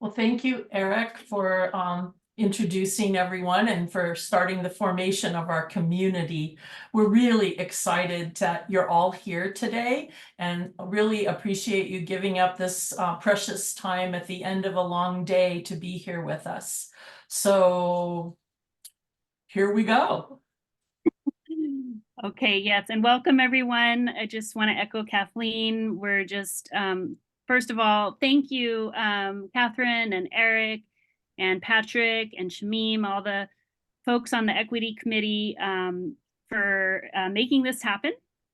Well, thank you, Eric, for introducing everyone and for starting the formation of our community. We're really excited that you're all here today and really appreciate you giving up this precious time at the end of a long day to be here with us. So here we go. Okay, yes, and welcome everyone. I just want to echo Kathleen. We're just, first of all, thank you, Catherine and Eric and Patrick and Shamim, all the folks on the Equity Committee for making this happen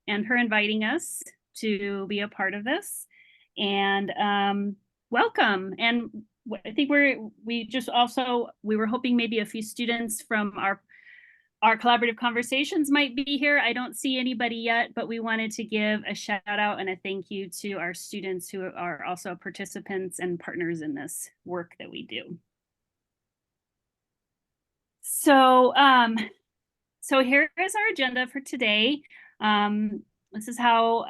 and for inviting us to be a part of this. And welcome. And I think we were hoping maybe a few students from our collaborative conversations might be here. I don't see anybody yet, but we wanted to give a shout out and a thank you to our students who are also participants and partners in this work that we do. So, so here is our agenda for today. This is how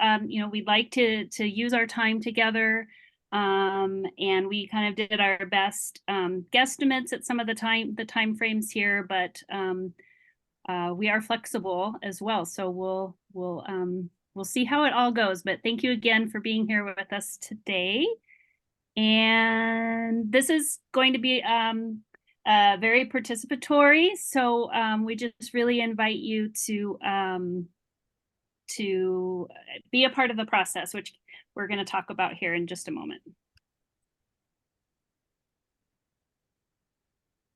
we'd like to use our time together. And we kind of did our best guesstimates at some of the time frames here, but we are flexible as well. So we'll see how it all goes. But thank you again for being here with us today. And this is going to be very participatory. So we just really invite you to be a part of the process, which we're going to talk about here in just a moment.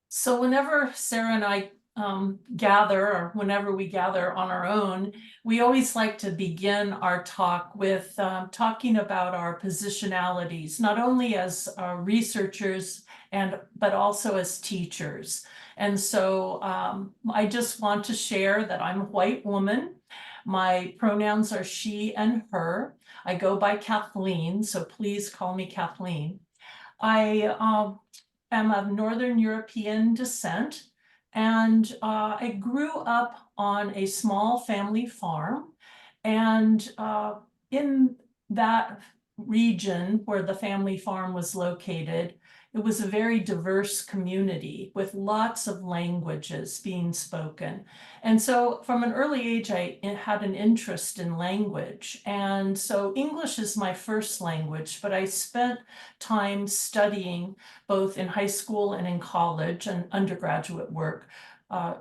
So whenever Sarah and I gather, or whenever we gather on our own, we always like to begin our talk with talking about our positionalities, not only as researchers but also as teachers. And so I just want to share that I'm a white woman. My pronouns are she and her. I go by Kathleen, so please call me Kathleen. I am of Northern European descent, and I grew up on a small family farm. And in that region where the family farm was located, it was a very diverse community with lots of languages being spoken. And so from an early age, I had an interest in language. And so English is my first language, but I spent time studying both in high school and in college and undergraduate work,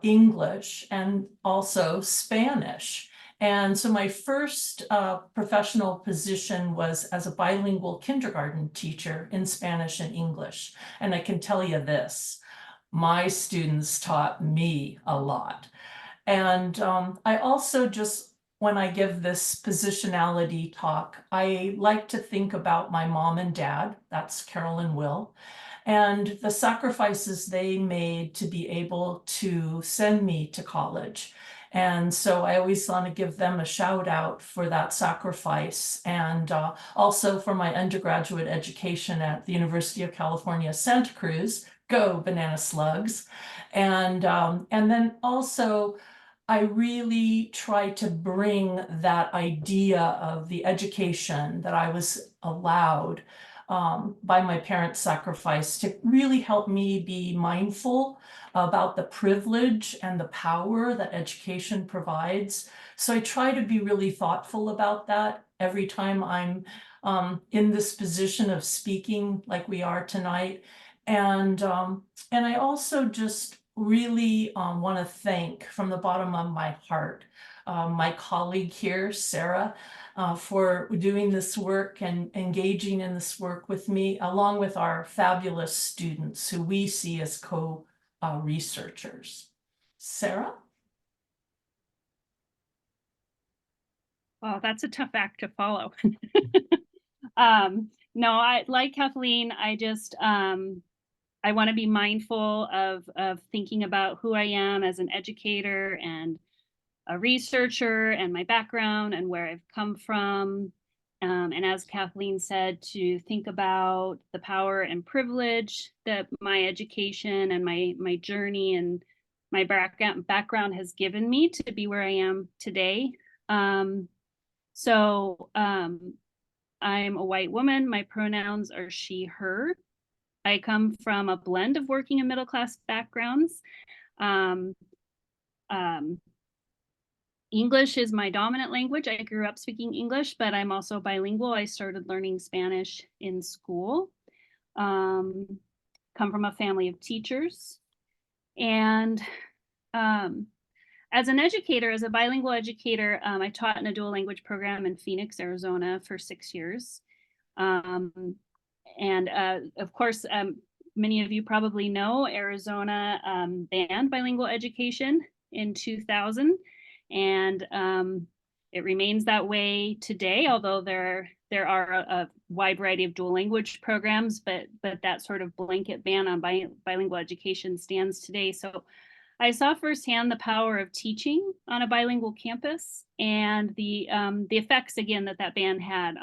English and also Spanish. And so my first professional position was as a bilingual kindergarten teacher in Spanish and English. And I can tell you this, my students taught me a lot. And I also just, when I give this positionality talk, I like to think about my mom and dad, that's Carol and Will, and the sacrifices they made to be able to send me to college. And so I always want to give them a shout out for that sacrifice, and also for my undergraduate education at the University of California, Santa Cruz. Go Banana Slugs. And then also I really try to bring that idea of the education that I was allowed by my parents' sacrifice to really help me be mindful about the privilege and the power that education provides. So I try to be really thoughtful about that every time I'm in this position of speaking like we are tonight. And I also just really want to thank from the bottom of my heart my colleague here, Sarah, for doing this work and engaging in this work with me, along with our fabulous students who we see as co-researchers. Sarah? Well, that's a tough act to follow. No, like Kathleen, I just I want to be mindful of thinking about who I am as an educator and a researcher and my background and where I've come from. And as Kathleen said, to think about the power and privilege that my education and my journey and my background has given me to be where I am today. So I'm a white woman. My pronouns are she, her. I come from a blend of working and middle class backgrounds. Um, um, English is my dominant language. I grew up speaking English, but I'm also bilingual. I started learning Spanish in school. Come from a family of teachers. And as an educator, as a bilingual educator, I taught in a dual language program in Phoenix, Arizona for 6 years. And of course, many of you probably know Arizona banned bilingual education in 2000. And it remains that way today, although there are a wide variety of dual language programs, but that sort of blanket ban on bilingual education stands today. So I saw firsthand the power of teaching on a bilingual campus and the effects, again, that ban had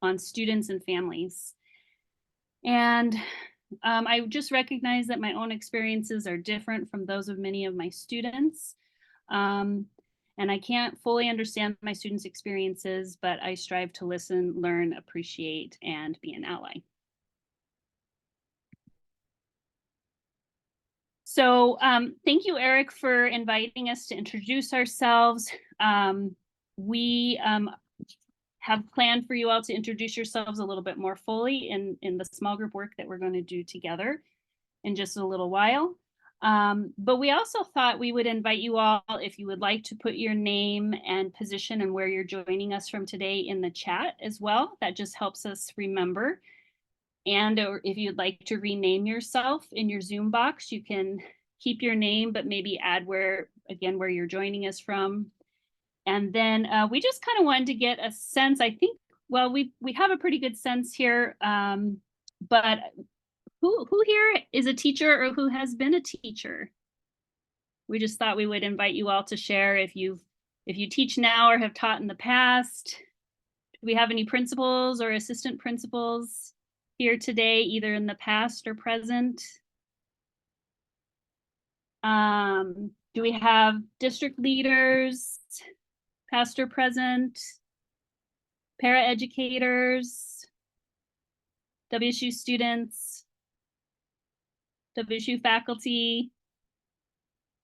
on students and families. And I just recognize that my own experiences are different from those of many of my students. And I can't fully understand my students' experiences, but I strive to listen, learn, appreciate, and be an ally. So thank you, Eric, for inviting us to introduce ourselves. We have planned for you all to introduce yourselves a little bit more fully in the small group work that we're going to do together in just a little while. But we also thought we would invite you all, if you would like to put your name and position and where you're joining us from today in the chat as well. That just helps us remember. And or if you'd like to rename yourself in your Zoom box, you can keep your name, but maybe add where you're joining us from. And then we just kind of wanted to get a sense, I think, well, we have a pretty good sense here, but who here is a teacher or who has been a teacher? We just thought we would invite you all to share if you teach now or have taught in the past. Do we have any principals or assistant principals here today, either in the past or present? Do we have district leaders, past or present, paraeducators, WSU students, WSU faculty?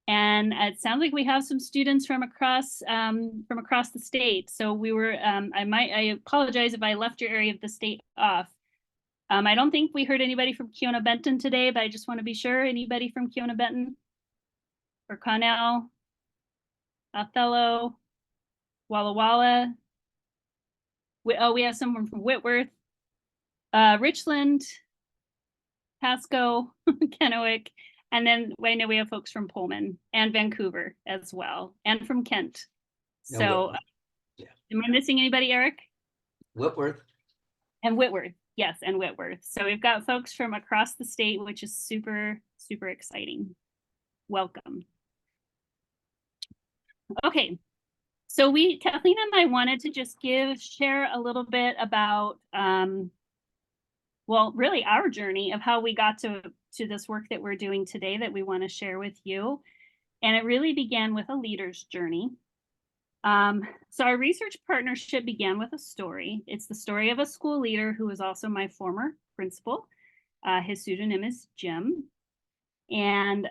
And it sounds like we have some students from across the state. So we were, I apologize if I left your area of the state off. I don't think we heard anybody from Keona-Benton today, but I just want to be sure. Anybody from Keona-Benton or Connell, Othello, Walla Walla? We have someone from Whitworth, Richland, Pasco, Kennewick, and then I know we have folks from Pullman and Vancouver as well, and from Kent. So, yeah. Am I missing anybody, Eric? Whitworth. And Whitworth, yes, and Whitworth. So we've got folks from across the state, which is super, super exciting. Welcome. Okay, so Kathleen and I wanted to just share a little bit about, well, really our journey of how we got to this work that we're doing today that we want to share with you. And it really began with a leader's journey. So our research partnership began with a story. It's the story of a school leader who was also my former principal. His pseudonym is Jim. And,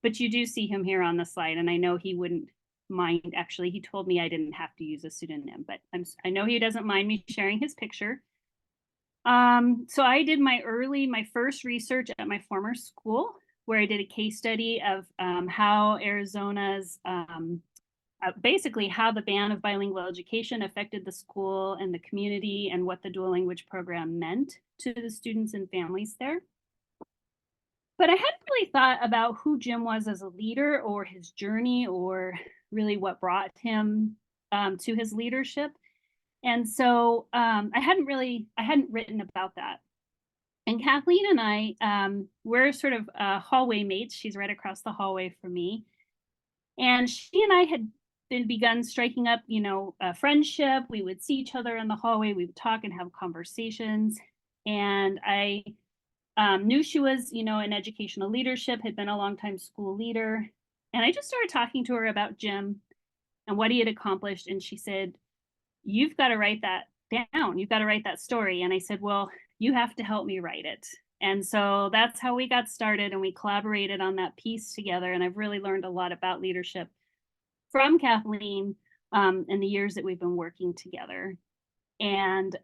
but you do see him here on the slide, and I know he wouldn't mind. Actually, he told me I didn't have to use a pseudonym, but I know he doesn't mind me sharing his picture. So I did my first research at my former school, where I did a case study of how Arizona's, basically how the ban of bilingual education affected the school and the community and what the dual language program meant to the students and families there. But I hadn't really thought about who Jim was as a leader or his journey or really what brought him to his leadership. And so I hadn't written about that. And Kathleen and I, we're sort of hallway mates. She's right across the hallway from me. And she and I had begun striking up, a friendship. We would see each other in the hallway. We would talk and have conversations. And I knew she was, in educational leadership, had been a longtime school leader. And I just started talking to her about Jim and what he had accomplished. And she said, "You've got to write that down. You've got to write that story." And I said, "Well, you have to help me write it." And so that's how we got started, and we collaborated on that piece together. And I've really learned a lot about leadership from Kathleen in the years that we've been working together. And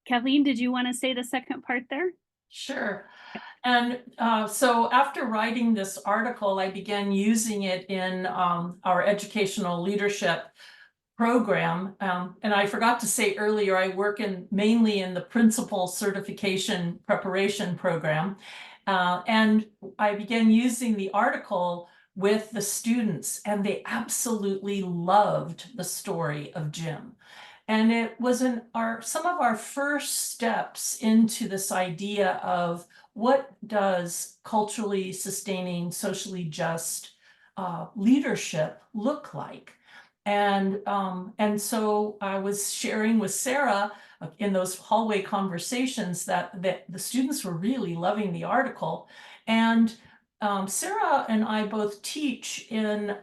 Kathleen, did you want to say the second part there? Sure. And so after writing this article, I began using it in our educational leadership program. And I forgot to say earlier, I work mainly in the principal certification preparation program. And I began using the article with the students, and they absolutely loved the story of Jim. And it was some of our first steps into this idea of what does culturally sustaining, socially just leadership look like. And so I was sharing with Sarah in those hallway conversations that the students were really loving the article. And Sarah and I both teach in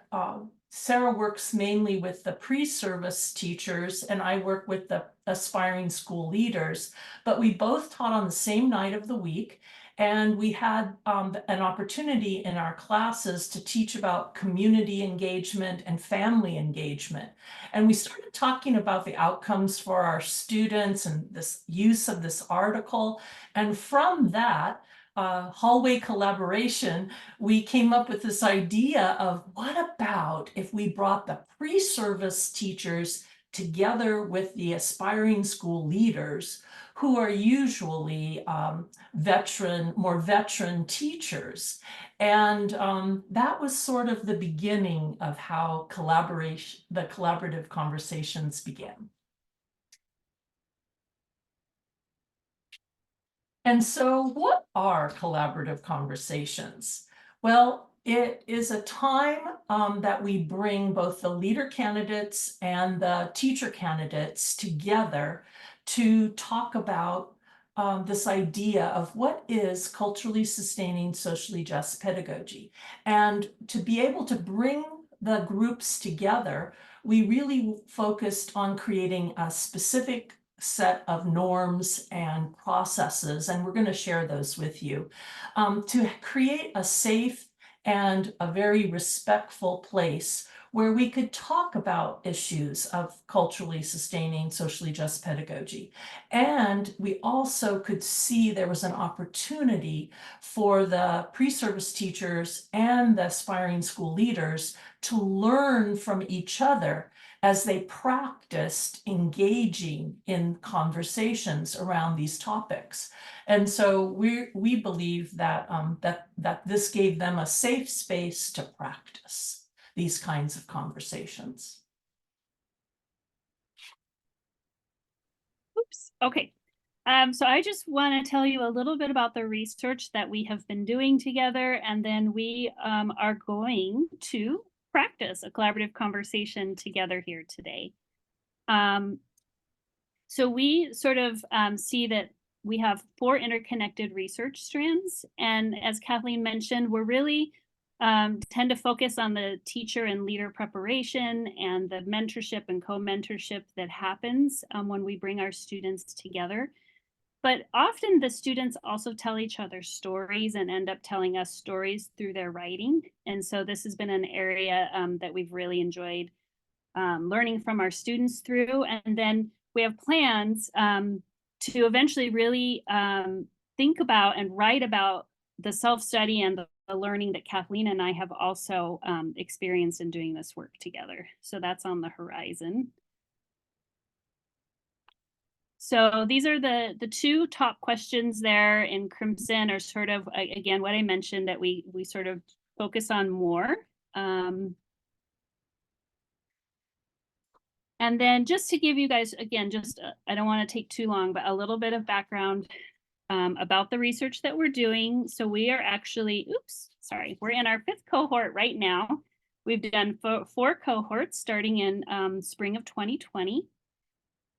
Sarah works mainly with the pre-service teachers, and I work with the aspiring school leaders, but we both taught on the same night of the week. And we had an opportunity in our classes to teach about community engagement and family engagement. And we started talking about the outcomes for our students and this use of this article. And from that, hallway collaboration, we came up with this idea of what about if we brought the pre-service teachers together with the aspiring school leaders, who are usually more veteran teachers. And that was sort of the beginning of how the collaborative conversations began. And so what are collaborative conversations? Well, it is a time that we bring both the leader candidates and the teacher candidates together to talk about this idea of what is culturally sustaining, socially just pedagogy. And to be able to bring the groups together, we really focused on creating a specific set of norms and processes, and we're going to share those with you, to create a safe and a very respectful place where we could talk about issues of culturally sustaining, socially just pedagogy. And we also could see there was an opportunity for the pre-service teachers and the aspiring school leaders to learn from each other as they practiced engaging in conversations around these topics. And so we believe that, that this gave them a safe space to practice these kinds of conversations. Oops. Okay. So I just want to tell you a little bit about the research that we have been doing together, and then we are going to practice a collaborative conversation together here today. So we sort of see that we have 4 interconnected research strands. And as Kathleen mentioned, we're really tend to focus on the teacher and leader preparation and the mentorship and co-mentorship that happens when we bring our students together. But often the students also tell each other stories and end up telling us stories through their writing. And so this has been an area that we've really enjoyed learning from our students through. And then we have plans to eventually really think about and write about the self-study and the learning that Kathleen and I have also experienced in doing this work together. So that's on the horizon. So these are the 2 top questions there in crimson are sort of, again, what I mentioned that we sort of focus on more. And then just to give you guys, again, just, I don't want to take too long, but a little bit of background about the research that we're doing. So we are actually, we're in our 5th cohort right now. We've done 4 cohorts starting in spring of 2020.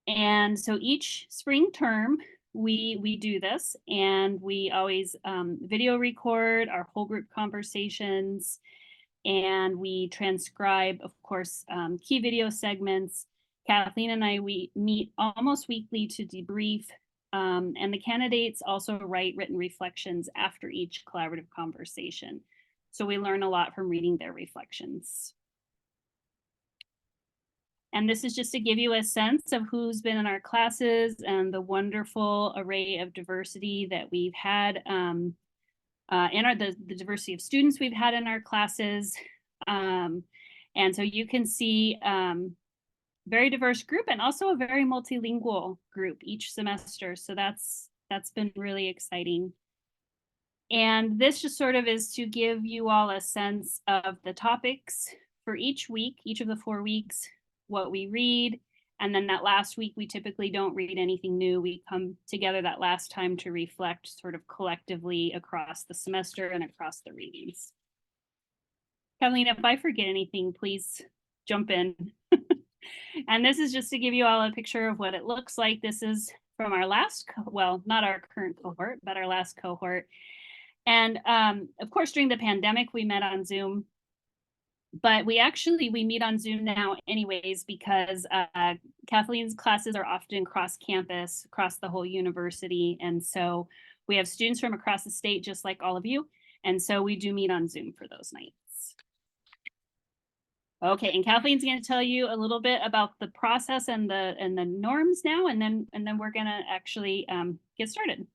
And so each spring term, we do this, and we always video record our whole group conversations, and we transcribe, of course, key video segments. Kathleen and I, we meet almost weekly to debrief And the candidates also write written reflections after each collaborative conversation. So we learn a lot from reading their reflections. And this is just to give you a sense of who's been in our classes and the wonderful array of diversity that we've had in the diversity of students we've had in our classes. And so you can see very diverse group and also a very multilingual group each semester. So that's been really exciting. And this just sort of is to give you all a sense of the topics for each week, each of the 4 weeks, what we read. And then that last week, we typically don't read anything new. We come together that last time to reflect sort of collectively across the semester and across the readings. Kathleen, if I forget anything, please jump in. And this is just to give you all a picture of what it looks like. This is from our last, well, not our current cohort, but our last cohort. And of course, during the pandemic, we met on Zoom. But we meet on Zoom now anyways, because Kathleen's classes are often cross campus, across the whole university. And so we have students from across the state, just like all of you. And so we do meet on Zoom for those nights. Okay, and Kathleen's going to tell you a little bit about the process and the norms now, and then we're going to actually get started.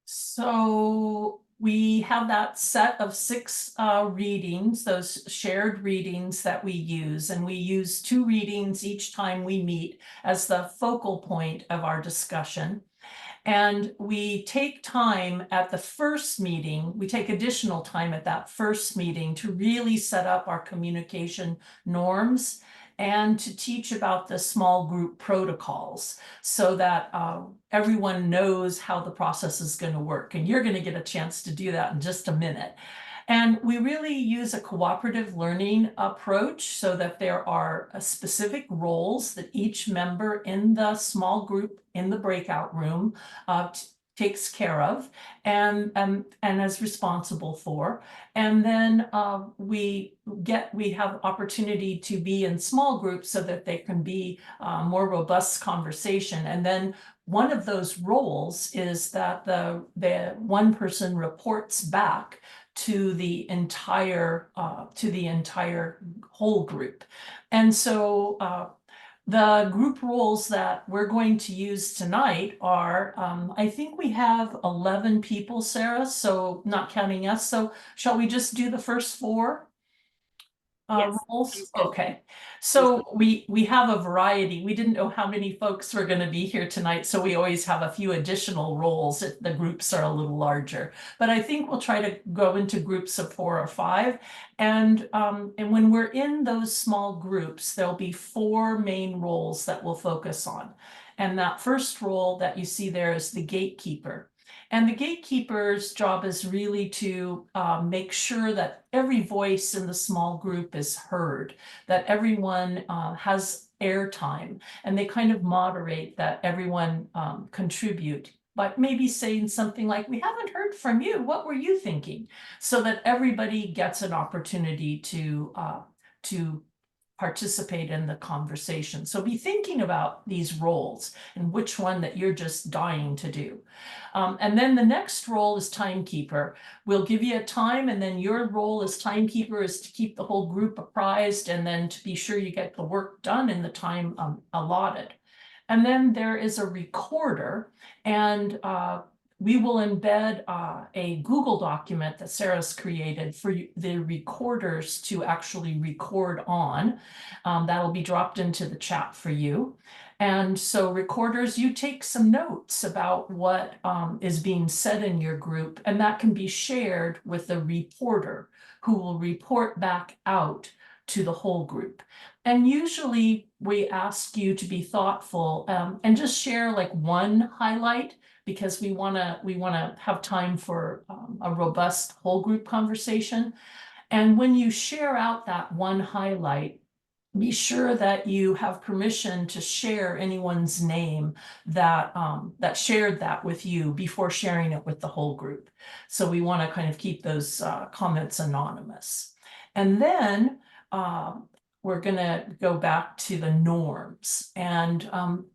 So we have that set of 6 readings, those shared readings that we use, and we use 2 readings each time we meet as the focal point of our discussion. And we take time at the first meeting, we take additional time at that first meeting to really set up our communication norms and to teach about the small group protocols so that everyone knows how the process is going to work. And you're going to get a chance to do that in just a minute. And we really use a cooperative learning approach so that there are specific roles that each member in the small group in the breakout room takes care of and is responsible for. And then we have opportunity to be in small groups so that they can be more robust conversation. And then one of those roles is that the one person reports back to the entire whole group. And so the group roles that we're going to use tonight are, I think we have 11 people, Sarah, so not counting us. So shall we just do the first 4? Yes, roles? Okay, so we have a variety. We didn't know how many folks were going to be here tonight, so we always have a few additional roles if the groups are a little larger. But I think we'll try to go into groups of 4 or 5. And when we're in those small groups, there'll be 4 main roles that we'll focus on. And that first role that you see there is the gatekeeper. And the gatekeeper's job is really to make sure that every voice in the small group is heard, that everyone has airtime, and they kind of moderate that everyone contribute, but maybe saying something like, "We haven't heard from you. What were you thinking?" So that everybody gets an opportunity to participate in the conversation. So be thinking about these roles and which one that you're just dying to do. And then the next role is timekeeper. We'll give you a time, and then your role as timekeeper is to keep the whole group apprised and then to be sure you get the work done in the time allotted. And then there is a recorder, and we will embed a Google document that Sarah's created for the recorders to actually record on. That'll be dropped into the chat for you. And so recorders, you take some notes about what is being said in your group, and that can be shared with the reporter who will report back out to the whole group. And usually we ask you to be thoughtful and just share like one highlight, because we want to have time for a robust whole group conversation. And when you share out that one highlight, be sure that you have permission to share anyone's name that shared that with you before sharing it with the whole group. So we want to kind of keep those comments anonymous. And then we're going to go back to the norms. And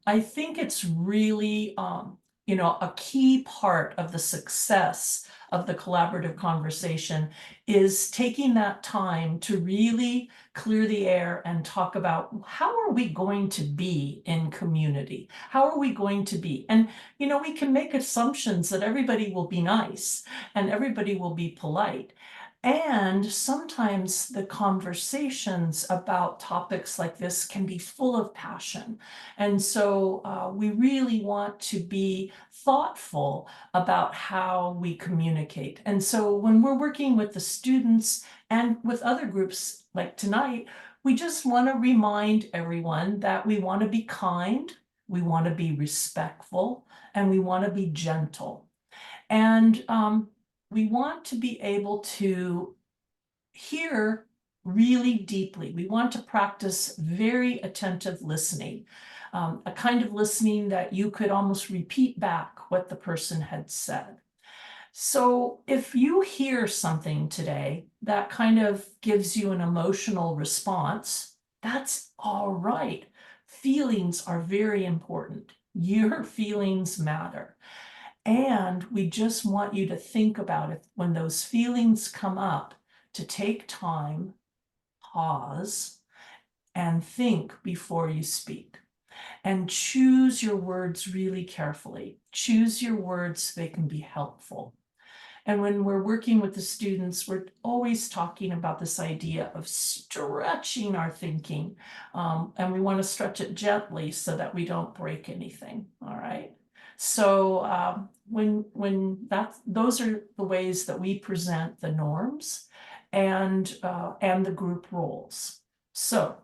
I think it's really, a key part of the success of the collaborative conversation is taking that time to really clear the air and talk about how are we going to be in community? How are we going to be? And, we can make assumptions that everybody will be nice and everybody will be polite. And sometimes the conversations about topics like this can be full of passion. And so we really want to be thoughtful about how we communicate. And so when we're working with the students and with other groups like tonight, we just want to remind everyone that we want to be kind, we want to be respectful, and we want to be gentle. And we want to be able to hear really deeply. We want to practice very attentive listening, a kind of listening that you could almost repeat back what the person had said. So if you hear something today that kind of gives you an emotional response, that's all right. Feelings are very important. Your feelings matter. And we just want you to think about it when those feelings come up, to take time, pause, and think before you speak. And choose your words really carefully. Choose your words so they can be helpful. And when we're working with the students, we're always talking about this idea of stretching our thinking. And we want to stretch it gently so that we don't break anything. All right. So those are the ways that we present the norms and the group roles. So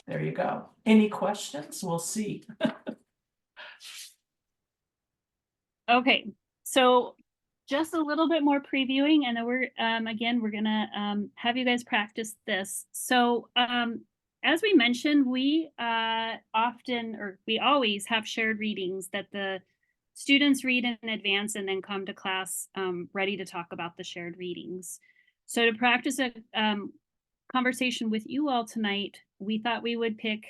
there you go. Any questions? We'll see. Okay, so just a little bit more previewing, and then we're gonna have you guys practice this. So as we mentioned, we always have shared readings that the students read in advance and then come to class ready to talk about the shared readings. So to practice a conversation with you all tonight, we thought we would pick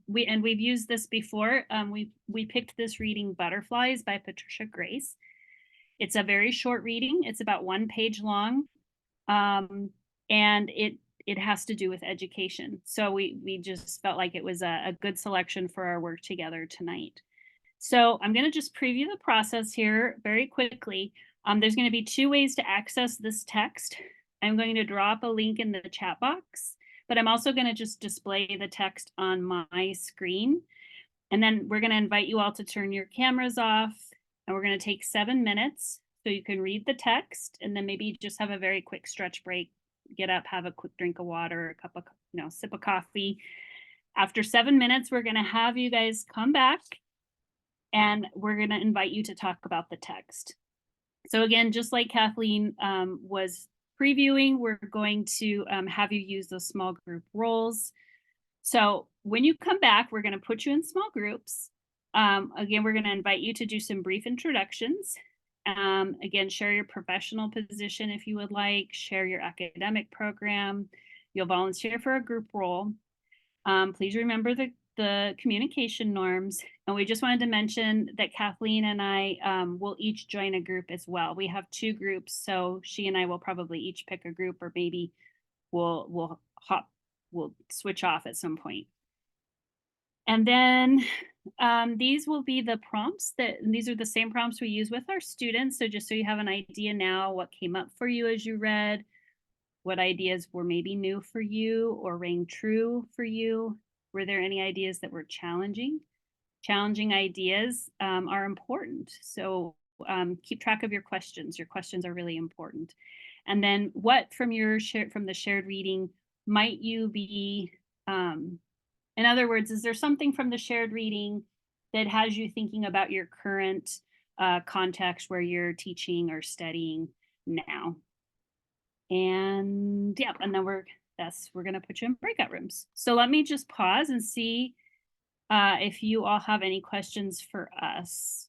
we've used this before. We picked this reading, Butterflies by Patricia Grace. It's a very short reading. It's about 1 page long. And it has to do with education. So we just felt like it was a good selection for our work together tonight. So I'm going to just preview the process here very quickly. There's going to be 2 ways to access this text. I'm going to drop a link in the chat box, but I'm also going to just display the text on my screen. And then we're going to invite you all to turn your cameras off, and we're going to take 7 minutes so you can read the text, and then maybe just have a very quick stretch break, get up, have a quick drink of water, a cup of, sip of coffee. After 7 minutes, we're going to have you guys come back, and we're going to invite you to talk about the text. So again, just like Kathleen was previewing, we're going to have you use those small group roles. So when you come back, we're going to put you in small groups. Again, we're going to invite you to do some brief introductions. Again, share your professional position if you would like, share your academic program. You'll volunteer for a group role. Please remember the communication norms. And we just wanted to mention that Kathleen and I will each join a group as well. We have 2 groups, so she and I will probably each pick a group, or maybe we'll switch off at some point. And then these will be the prompts these are the same prompts we use with our students. So just so you have an idea now what came up for you as you read, what ideas were maybe new for you or rang true for you. Were there any ideas that were challenging? Challenging ideas are important. So keep track of your questions. Your questions are really important. And then what from the shared reading might you be, in other words, is there something from the shared reading that has you thinking about your current context where you're teaching or studying now? And yeah, and then we're going to put you in breakout rooms. So let me just pause and see if you all have any questions for us.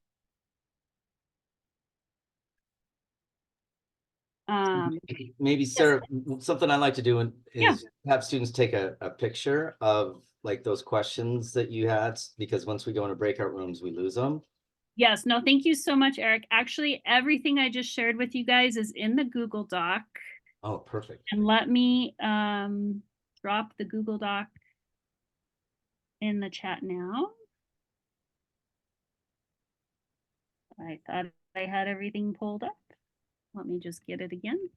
Maybe Sarah, something I like to do Yeah. is have students take a picture of like those questions that you had, because once we go into breakout rooms, we lose them. Yes, no, thank you so much, Eric. Actually, everything I just shared with you guys is in the Google Doc. Oh, perfect. And let me drop the Google Doc in the chat now. I thought I had everything pulled up. Let me just get it again.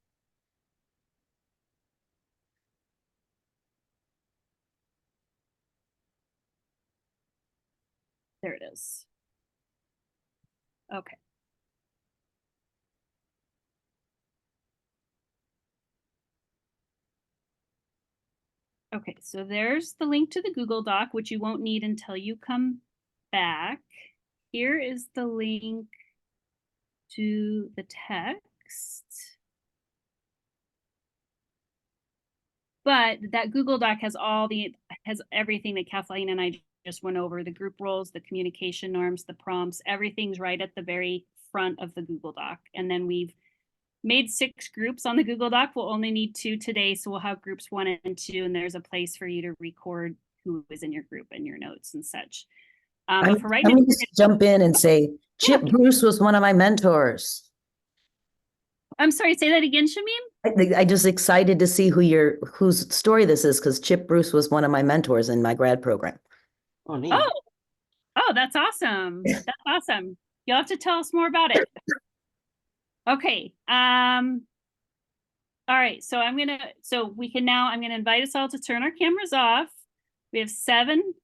There it is. Okay. Okay, so there's the link to the Google Doc, which you won't need until you come back. Here is the link to the text. But that Google Doc has everything that Kathleen and I just went over, the group roles, the communication norms, the prompts, everything's right at the very front of the Google Doc. And then we've made 6 groups on the Google Doc. We'll only need 2 today. So we'll have groups 1 and 2, and there's a place for you to record who is in your group and your notes and such. But for right now, let me just jump in and say, Chip Bruce was one of my mentors. I'm sorry, say that again, Shamim? I just excited to see whose story this is, because Chip Bruce was one of my mentors in my grad program. Oh, neat. Oh, that's awesome. That's awesome. You'll have to tell us more about it. Okay. All right. So I'm gonna invite us all to turn our cameras off. We have 7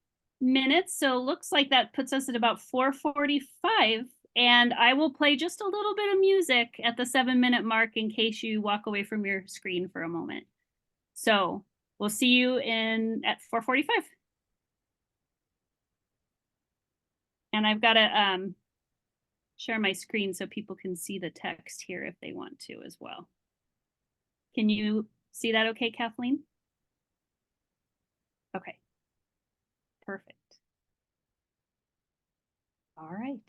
minutes, so it looks like that puts us at about 4:45. And I will play just a little bit of music at the 7-minute mark in case you walk away from your screen for a moment. So we'll see you at 4:45. And I've got to share my screen so people can see the text here if they want to as well. Can you see that okay, Kathleen? Okay. Perfect. All right.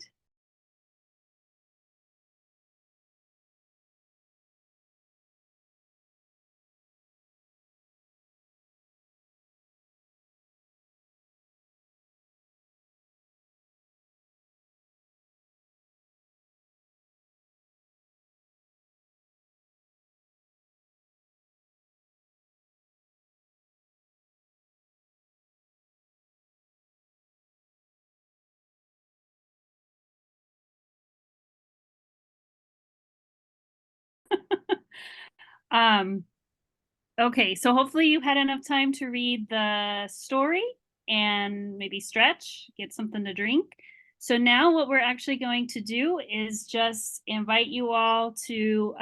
Okay, so hopefully you had enough time to read the story and maybe stretch, get something to drink. So now what we're actually going to do is just invite you all to,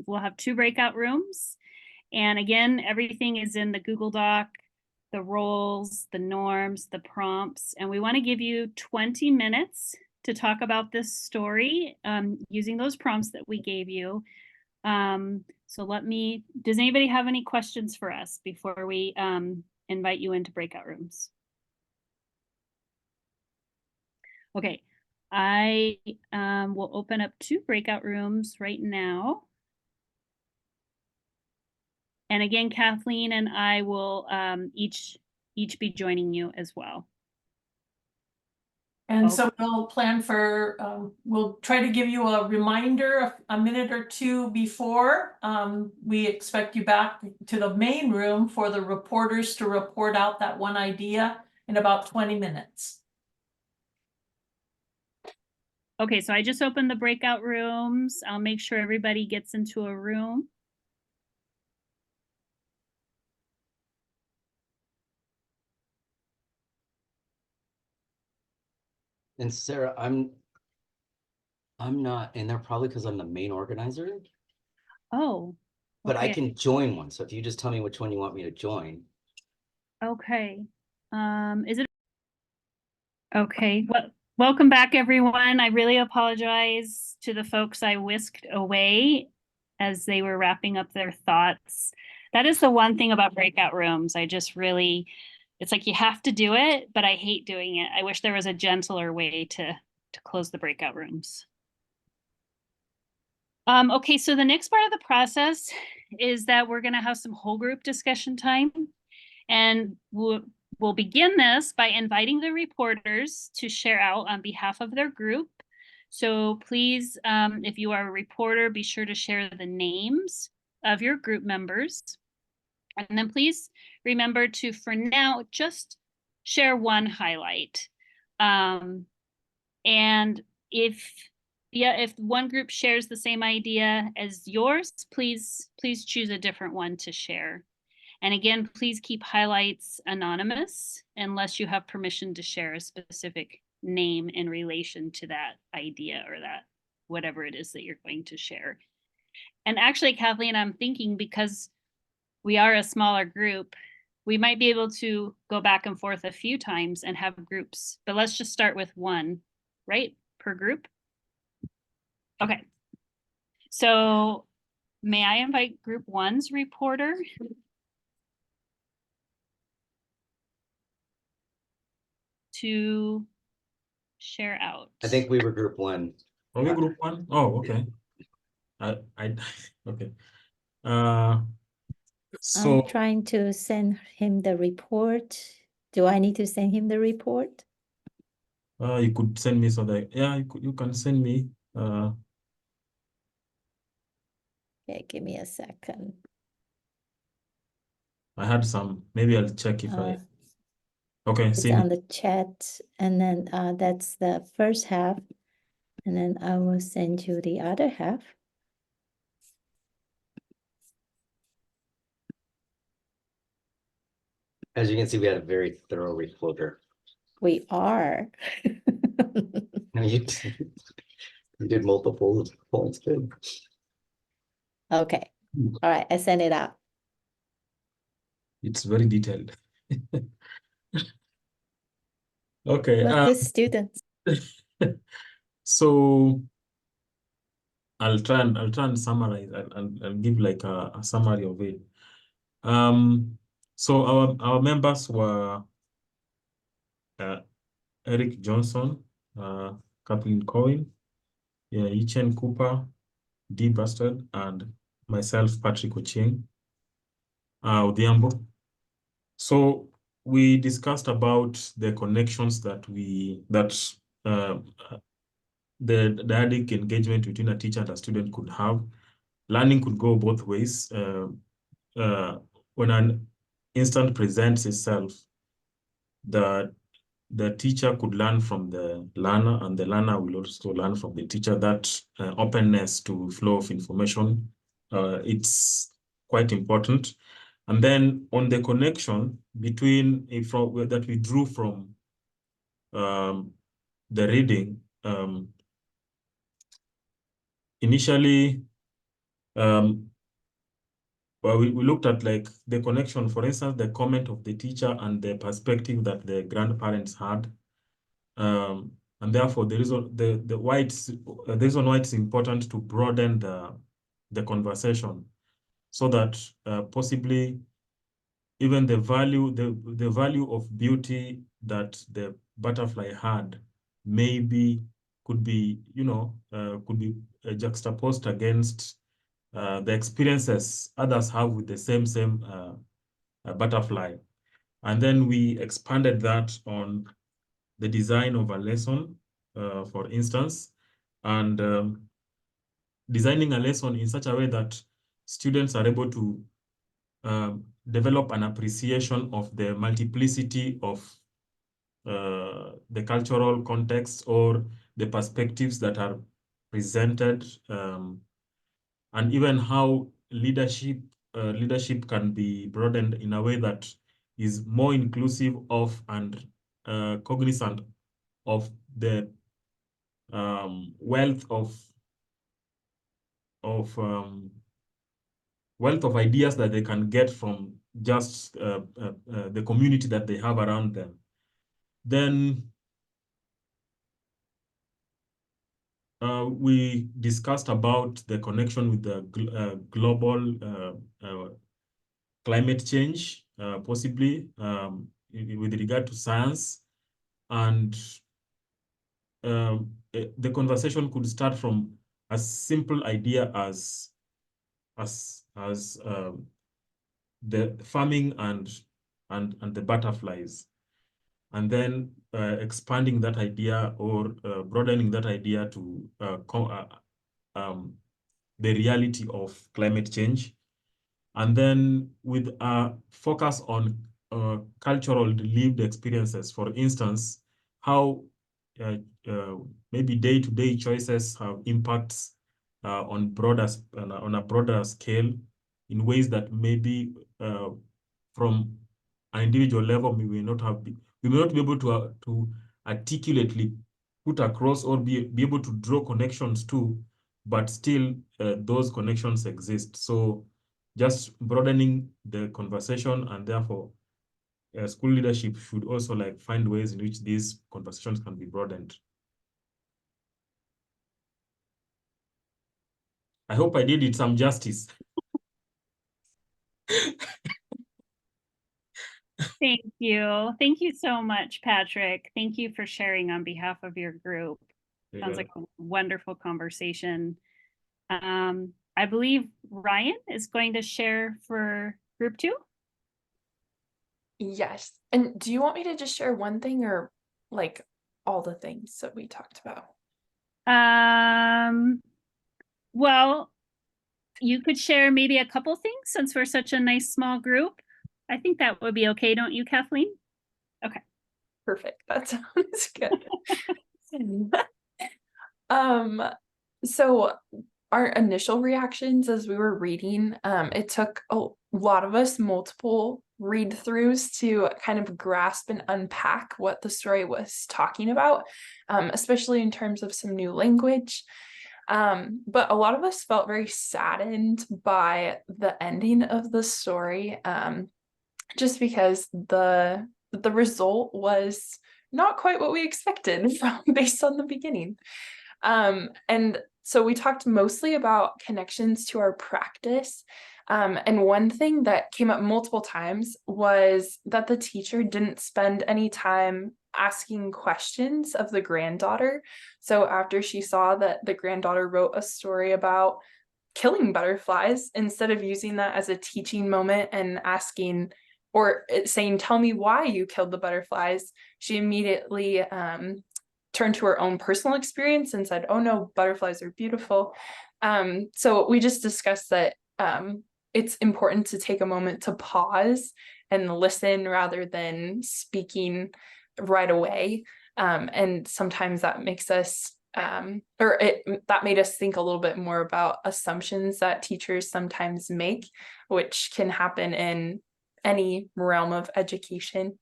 we'll have 2 breakout rooms. And again, everything is in the Google Doc, the roles, the norms, the prompts, and we want to give you 20 minutes to talk about this story using those prompts that we gave you. So does anybody have any questions for us before we invite you into breakout rooms? Okay, I will open up 2 breakout rooms right now. And again, Kathleen and I will each be joining you as well. And so we'll plan for, we'll try to give you a reminder a minute or 2 before. We expect you back to the main room for the reporters to report out that one idea in about 20 minutes. Okay, so I just opened the breakout rooms. I'll make sure everybody gets into a room. And Sarah, I'm not in there probably because I'm the main organizer. Oh, but I okay. can join one. So if you just tell me which one you want me to join. Okay. Is it okay? Well, welcome back, everyone. I really apologize to the folks I whisked away as they were wrapping up their thoughts. That is the one thing about breakout rooms. It's like you have to do it, but I hate doing it. I wish there was a gentler way to close the breakout rooms. Okay, so the next part of the process is that we're going to have some whole group discussion time. And we'll begin this by inviting the reporters to share out on behalf of their group. So please, if you are a reporter, be sure to share the names of your group members. And then please remember to, for now, just share one highlight. And if one group shares the same idea as yours, please choose a different one to share. And again, please keep highlights anonymous unless you have permission to share a specific name in relation to that idea or that whatever it is that you're going to share. And actually, Kathleen, I'm thinking because we are a smaller group, we might be able to go back and forth a few times and have groups, but let's just start with one, right, per group? Okay. So may I invite group one's reporter? To share out. I think we were group one. Are we group one? Oh, okay. Okay. So I'm trying to send him the report. Do I need to send him the report? you could send me so that you can send me. Okay, give me a second. I had some. Maybe I'll check if I. Okay, It's see. on the chat, and then that's the first half, and then I will send you the other half. As you can see, we had a very thorough reporter. We are. No, you did multiple points. Good. Okay. All right, I sent it out. It's very detailed. Okay. We're good students. So I'll try and summarize and give like a summary of it. So our members were Eric Johnson, Kathleen Cohen, Yichen Cooper, Dee Bastard, and myself, Patrick Ochieng Odhiambo. So we discussed about the connections that the dyadic engagement between a teacher and a student could have. Learning could go both ways. When an instant presents itself, the teacher could learn from the learner, and the learner will also learn from the teacher. That openness to flow of information, it's quite important. And then on the connection between that we drew from the reading, initially, well, we looked at like the connection, for instance, the comment of the teacher and the perspective that the grandparents had. And therefore, the reason why it's important to broaden the conversation, so that possibly even the value of beauty that the butterfly had could be juxtaposed against the experiences others have with the same butterfly. And then we expanded that on the design of a lesson, for instance, and designing a lesson in such a way that students are able to develop an appreciation of the multiplicity of the cultural context or the perspectives that are presented, and even how leadership can be broadened in a way that is more inclusive of and cognizant of the wealth of ideas that they can get from just the community that they have around them. Then we discussed about the connection with the global climate change, possibly with regard to science. And the conversation could start from a simple idea as the farming and the butterflies, and then expanding that idea or broadening that idea to the reality of climate change, and then with a focus on cultural lived experiences. For instance, how maybe day-to-day choices have impacts on a broader scale, in ways that maybe from an individual level we may not be able to articulately put across or be able to draw connections to, but still those connections exist. So just broadening the conversation, and therefore school leadership should also like find ways in which these conversations can be broadened. I hope I did it some justice. Thank you. Thank you so much, Patrick. Thank you for sharing on behalf of your group. Sounds like a wonderful conversation. I believe Ryan is going to share for group 2. Yes. And do you want me to just share one thing, or like all the things that we talked about? Well, you could share maybe a couple things since we're such a nice small group. I think that would be okay, don't you, Kathleen? Okay. Perfect. That sounds good. So our initial reactions as we were reading, it took a lot of us multiple read throughs to kind of grasp and unpack what the story was talking about, especially in terms of some new language. But a lot of us felt very saddened by the ending of the story, just because the result was not quite what we expected based on the beginning. And so we talked mostly about connections to our practice. And one thing that came up multiple times was that the teacher didn't spend any time asking questions of the granddaughter. So after she saw that the granddaughter wrote a story about killing butterflies, instead of using that as a teaching moment and asking or saying, "Tell me why you killed the butterflies," she immediately turned to her own personal experience and said, "Oh no, butterflies are beautiful." So we just discussed that it's important to take a moment to pause and listen rather than speaking right away. And sometimes that makes us that made us think a little bit more about assumptions that teachers sometimes make, which can happen in any realm of education.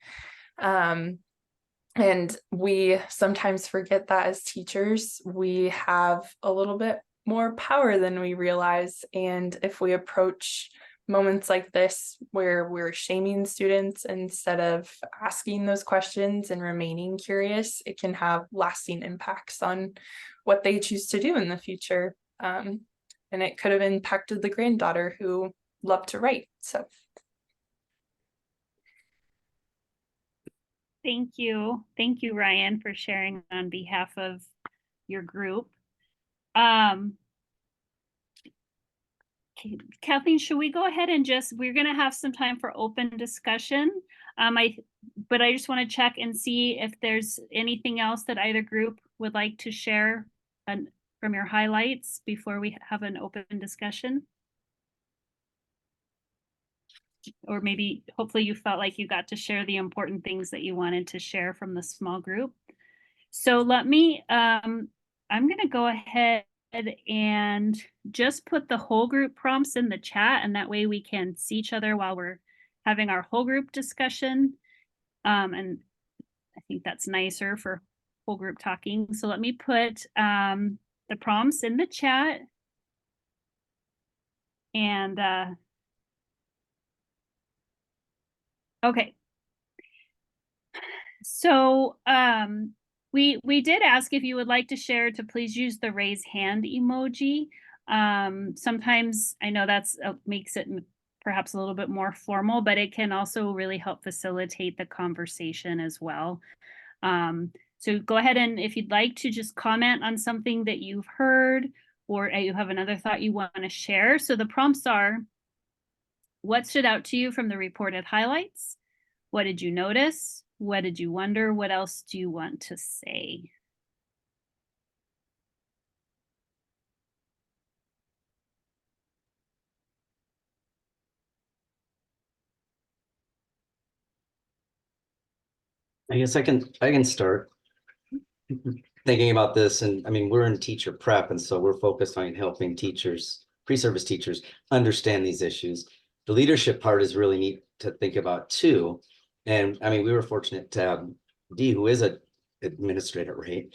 And we sometimes forget that as teachers, we have a little bit more power than we realize. And if we approach moments like this where we're shaming students instead of asking those questions and remaining curious, it can have lasting impacts on what they choose to do in the future. And it could have impacted the granddaughter who loved to write. So Thank you. Thank you, Ryan, for sharing on behalf of your group. Kathleen, should we go ahead and we're going to have some time for open discussion. But I just want to check and see if there's anything else that either group would like to share from your highlights before we have an open discussion. Or maybe hopefully you felt like you got to share the important things that you wanted to share from the small group. So let me, I'm going to go ahead and just put the whole group prompts in the chat, and that way we can see each other while we're having our whole group discussion. And I think that's nicer for whole group talking. So let me put the prompts in the chat. And okay. So we did ask if you would like to share to please use the raise hand emoji. Sometimes I know that's makes it perhaps a little bit more formal, but it can also really help facilitate the conversation as well. So go ahead and if you'd like to just comment on something that you've heard or you have another thought you want to share. So the prompts are, what stood out to you from the reported highlights? What did you notice? What did you wonder? What else do you want to say? I guess I can start thinking about this. And I mean, we're in teacher prep, and so we're focused on helping teachers, pre-service teachers, understand these issues. The leadership part is really neat to think about too. And I mean, we were fortunate to have Dee, who is a administrator, right?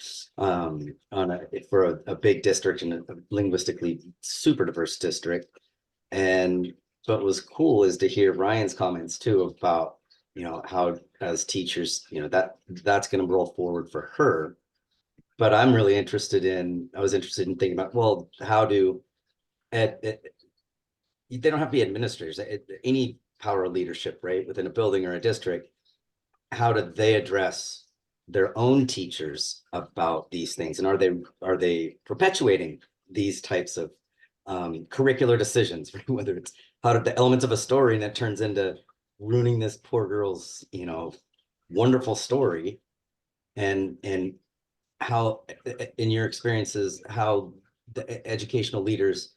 For a big district and a linguistically super diverse district. And what was cool is to hear Ryan's comments too about, you know, how as teachers, you know, that's going to roll forward for her. But I was interested in thinking about, well, how do they don't have to be administrators, any power of leadership, right, within a building or a district, how do they address their own teachers about these things? And are they perpetuating these types of curricular decisions, right? Whether it's how did the elements of a story and it turns into ruining this poor girl's, you know, wonderful story, and how, in your experiences, how the educational leaders,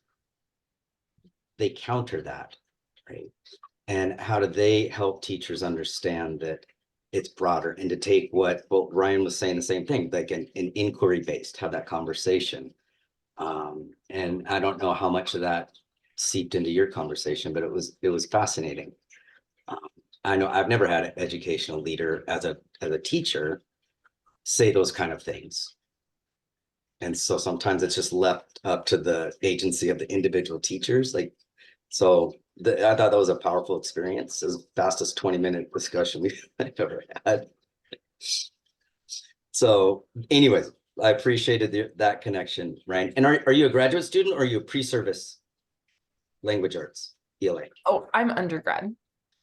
they counter that, right? And how do they help teachers understand that it's broader, and to take what Ryan was saying, the same thing, like an inquiry based, have that conversation. And I don't know how much of that seeped into your conversation, but it was fascinating. I know I've never had an educational leader as a teacher say those kind of things. And so sometimes it's just left up to the agency of the individual teachers. Like, so I thought that was a powerful experience. It was the fastest 20-minute discussion I've ever had. So anyways, I appreciated that connection, Ryan. And are you a graduate student, or are you a pre-service language arts ELA? Oh, I'm undergrad.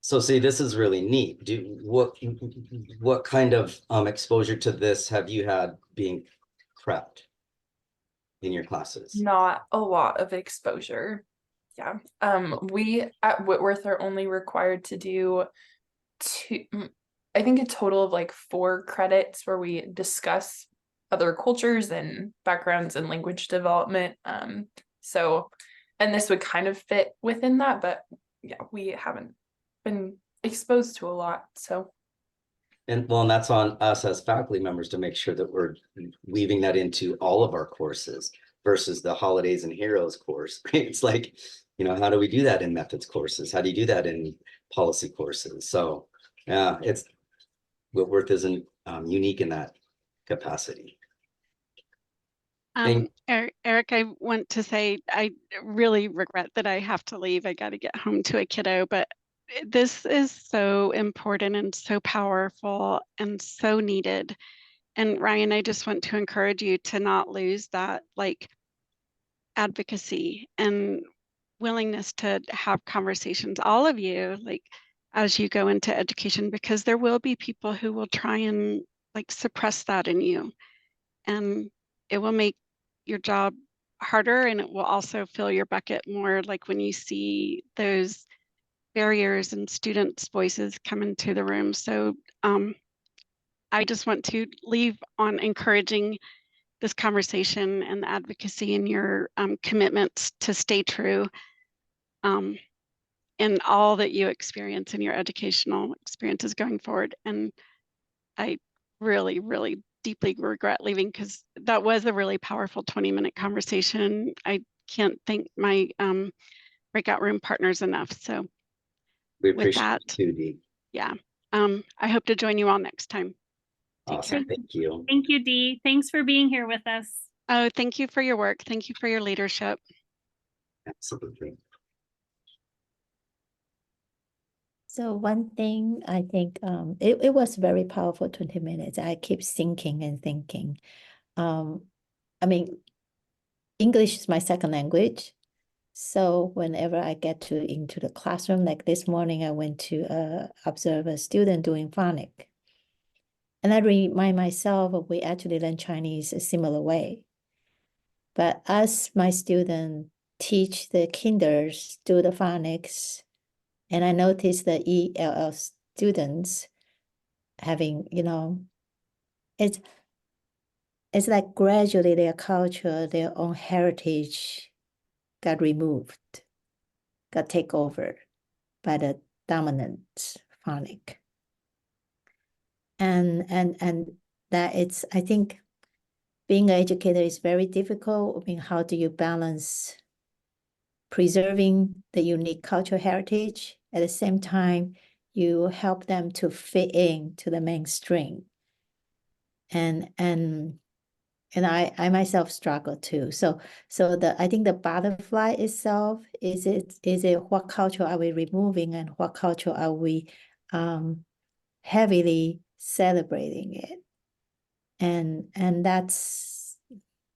So see, this is really neat. What kind of exposure to this have you had being prepped in your classes? Not a lot of exposure. Yeah. We at Whitworth are only required to do I think a total of like 4 credits where we discuss other cultures and backgrounds and language development. So, and this would kind of fit within that, but yeah, we haven't been exposed to a lot. So. And well, and that's on us as faculty members to make sure that we're weaving that into all of our courses versus the Holidays and Heroes course. Right? It's like, you know, how do we do that in methods courses? How do you do that in policy courses? So yeah, Whitworth isn't unique in that capacity. Eric, I want to say I really regret that I have to leave. I got to get home to a kiddo, but this is so important and so powerful and so needed. And Ryan, I just want to encourage you to not lose that like advocacy and willingness to have conversations, all of you, like as you go into education, because there will be people who will try and like suppress that in you, and it will make your job harder, and it will also fill your bucket more, like when you see those barriers and students' voices come into the room. So I just want to leave on encouraging this conversation and the advocacy and your commitments to stay true in all that you experience in your educational experiences going forward. And I really, really deeply regret leaving, because that was a really powerful 20-minute conversation. I can't thank my breakout room partners enough. So We with appreciate that, it too, Dee. yeah, I hope to join you all next time. Take Awesome. care. Thank you. Thank you, Dee. Thanks for being here with us. Oh, thank you for your work. Thank you for your leadership. Absolutely. So one thing I think it was very powerful 20 minutes. I keep thinking and thinking. I mean, English is my second language. So whenever I get into the classroom, like this morning, I went to observe a student doing phonics. And I remind myself we actually learn Chinese a similar way. But as my student teach the kinders do the phonics, and I noticed the ELL students having, it's like gradually their culture, their own heritage got removed, got taken over by the dominant phonic. And that it's, I think being an educator is very difficult. I mean, how do you balance preserving the unique cultural heritage, at the same time, you help them to fit in to the mainstream. And I myself struggle too. So I think the butterfly itself, is it what culture are we removing and what culture are we heavily celebrating it? And that's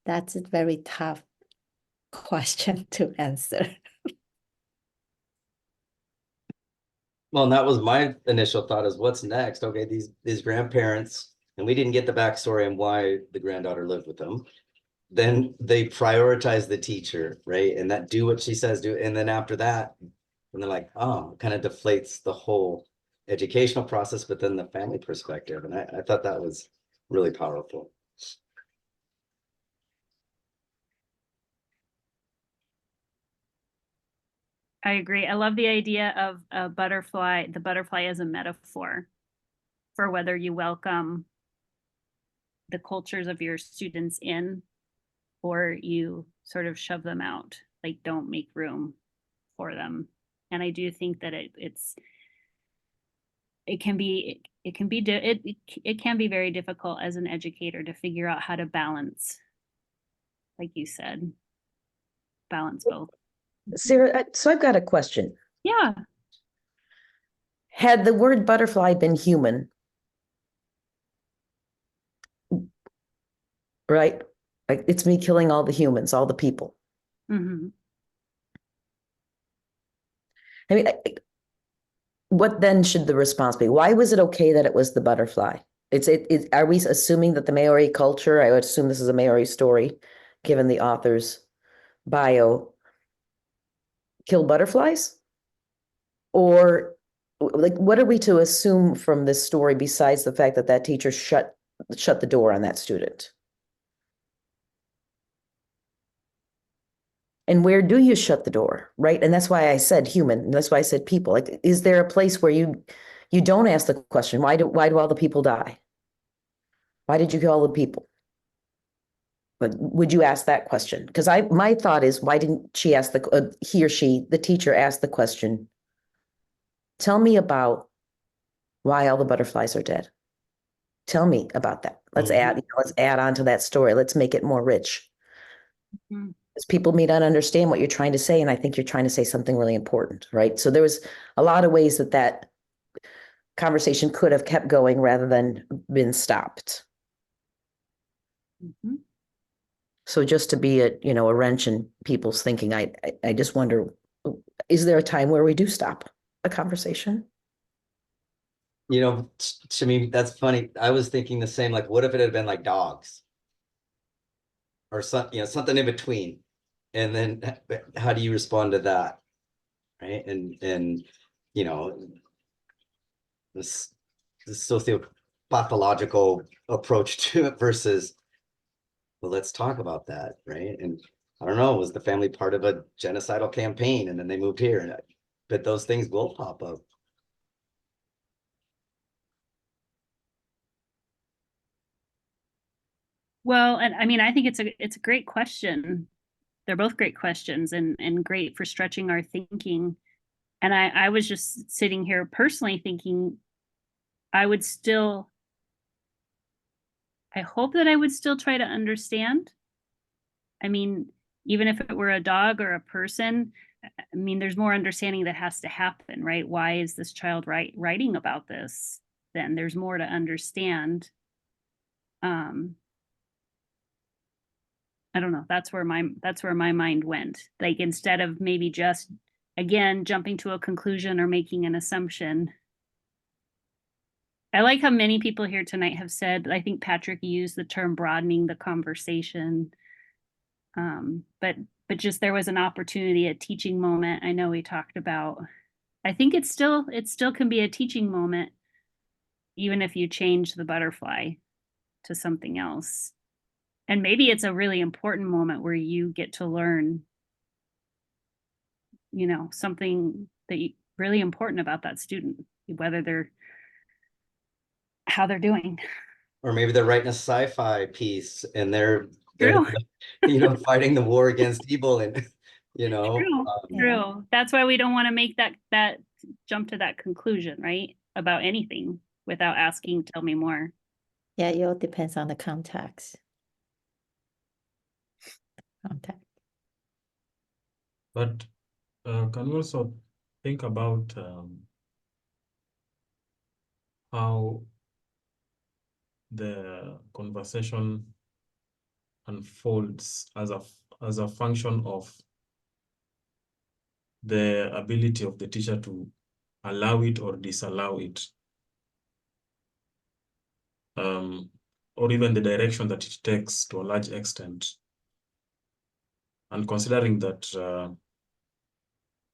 a very tough question to answer. Well, and that was my initial thought, is what's next? Okay, these grandparents, and we didn't get the backstory on why the granddaughter lived with them. Then they prioritize the teacher, right? And that do what she says, do. And then after that, and they're like, oh, it kind of deflates the whole educational process, but then the family perspective. And I thought that was really powerful. I agree. I love the idea of a butterfly, the butterfly as a metaphor for whether you welcome the cultures of your students in or you sort of shove them out, like don't make room for them. And I do think that it can be very difficult as an educator to figure out how to balance, like you said, balance both. Sarah, so I've got a question. Yeah. Had the word butterfly been human, right? Like, it's me killing all the humans, all the people. Mm-hmm. I mean, what then should the response be? Why was it okay that it was the butterfly? Are we assuming that the Maori culture, I would assume this is a Maori story, given the author's bio, kill butterflies? Or like, what are we to assume from this story besides the fact that that teacher shut the door on that student? And where do you shut the door, right? And that's why I said human. And that's why I said people. Like, is there a place where you don't ask the question, why do all the people die? Why did you kill all the people? But would you ask that question? Because my thought is, why didn't she ask he or she, the teacher, ask the question, tell me about why all the butterflies are dead. Tell me about that. Let's add on to that story. Let's make it more rich. Mm-hmm. Because people may not understand what you're trying to say, and I think you're trying to say something really important, right? So there was a lot of ways that conversation could have kept going rather than been stopped. Mm-hmm. So just to be a wrench in people's thinking, I just wonder, is there a time where we do stop a conversation? To me, that's funny. I was thinking the same, like, what if it had been like dogs? Or something in between. And then how do you respond to that? Right. And this sociopathological approach to it versus, well, let's talk about that. Right. And I don't know, was the family part of a genocidal campaign and then they moved here? But those things will pop up. Well, and I mean, I think it's a great question. They're both great questions and great for stretching our thinking. And I was just sitting here personally thinking I hope that I would still try to understand. I mean, even if it were a dog or a person, I mean, there's more understanding that has to happen, right? Why is this child writing about this? Then there's more to understand. I don't know. That's where my mind went. Like, instead of maybe just, again, jumping to a conclusion or making an assumption. I like how many people here tonight have said, I think Patrick used the term broadening the conversation. But just there was an opportunity, a teaching moment. I know we talked about, I think it still can be a teaching moment, even if you change the butterfly to something else. And maybe it's a really important moment where you get to learn, something that really important about that student, whether how they're doing. Or maybe they're writing a sci-fi piece and they're True. fighting the war against evil and True. Yeah. True. That's why we don't want to make that jump to that conclusion, right? About anything without asking, tell me more. Yeah, it all depends on the context. But can we also think about how the conversation unfolds as a function of the ability of the teacher to allow it or disallow it, or even the direction that it takes to a large extent. And considering that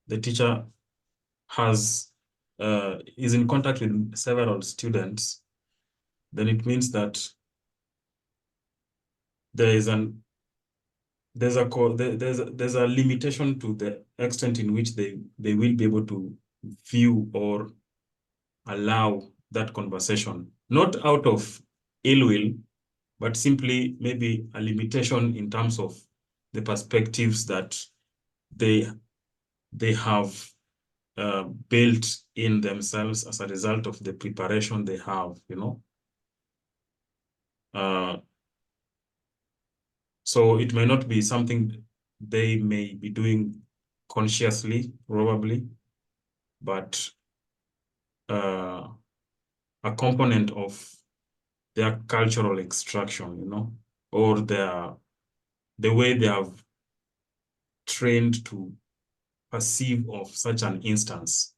the teacher is in contact with several students, then it means that there's a limitation to the extent in which they will be able to view or allow that conversation, not out of ill will, but simply maybe a limitation in terms of the perspectives that they have built in themselves as a result of the preparation they have, So it may not be something they may be doing consciously, probably, but a component of their cultural extraction, or the way they have trained to perceive of such an instance.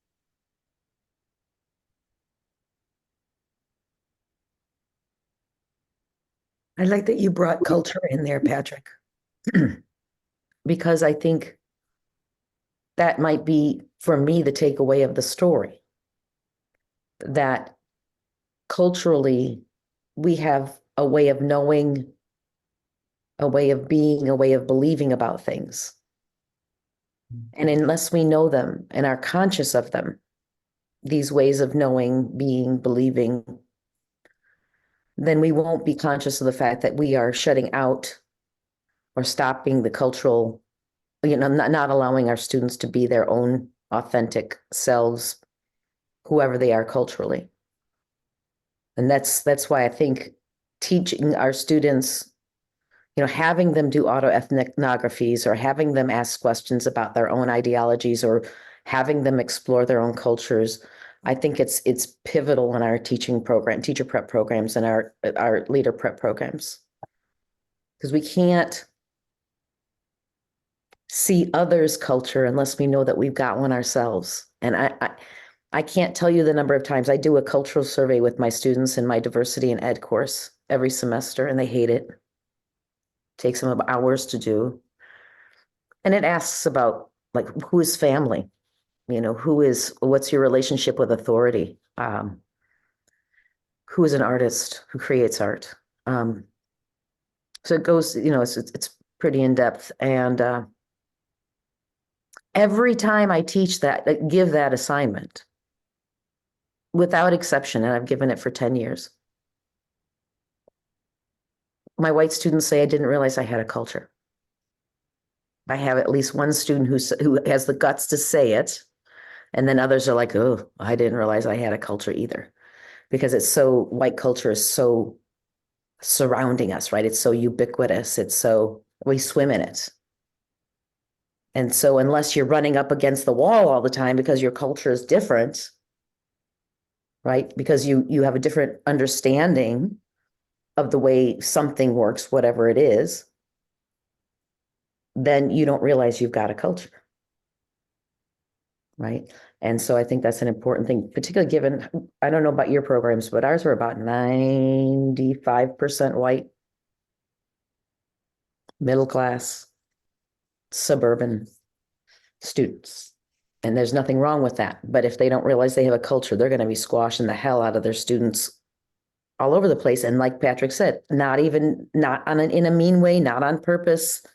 I like that you brought culture in there, Patrick, because I think that might be, for me, the takeaway of the story. That culturally, we have a way of knowing, a way of being, a way of believing about things. And unless we know them and are conscious of them, these ways of knowing, being, believing, then we won't be conscious of the fact that we are shutting out or stopping the cultural, not allowing our students to be their own authentic selves, whoever they are culturally. And that's why I think teaching our students, having them do autoethnographies or having them ask questions about their own ideologies or having them explore their own cultures, I think it's pivotal in our teacher prep programs and our leader prep programs. Because we can't see others' culture unless we know that we've got one ourselves. And I can't tell you the number of times I do a cultural survey with my students in my diversity and ed course every semester, and they hate it. Takes them hours to do. And it asks about, like, who is family? What's your relationship with authority? Who is an artist? Who creates art? So it goes, it's pretty in depth. And every time I teach that, give that assignment, without exception, and I've given it for 10 years, my white students say, I didn't realize I had a culture. I have at least one student who has the guts to say it. And then others are like, oh, I didn't realize I had a culture either. Because white culture is so surrounding us, right? It's so ubiquitous. We swim in it. And so unless you're running up against the wall all the time because your culture is different, right? Because you have a different understanding of the way something works, whatever it is, then you don't realize you've got a culture. Right. And so I think that's an important thing, particularly given, I don't know about your programs, but ours were about 95% white, middle class, suburban students. And there's nothing wrong with that. But if they don't realize they have a culture, they're going to be squashing the hell out of their students all over the place. And like Patrick said, not in a mean way, not on purpose,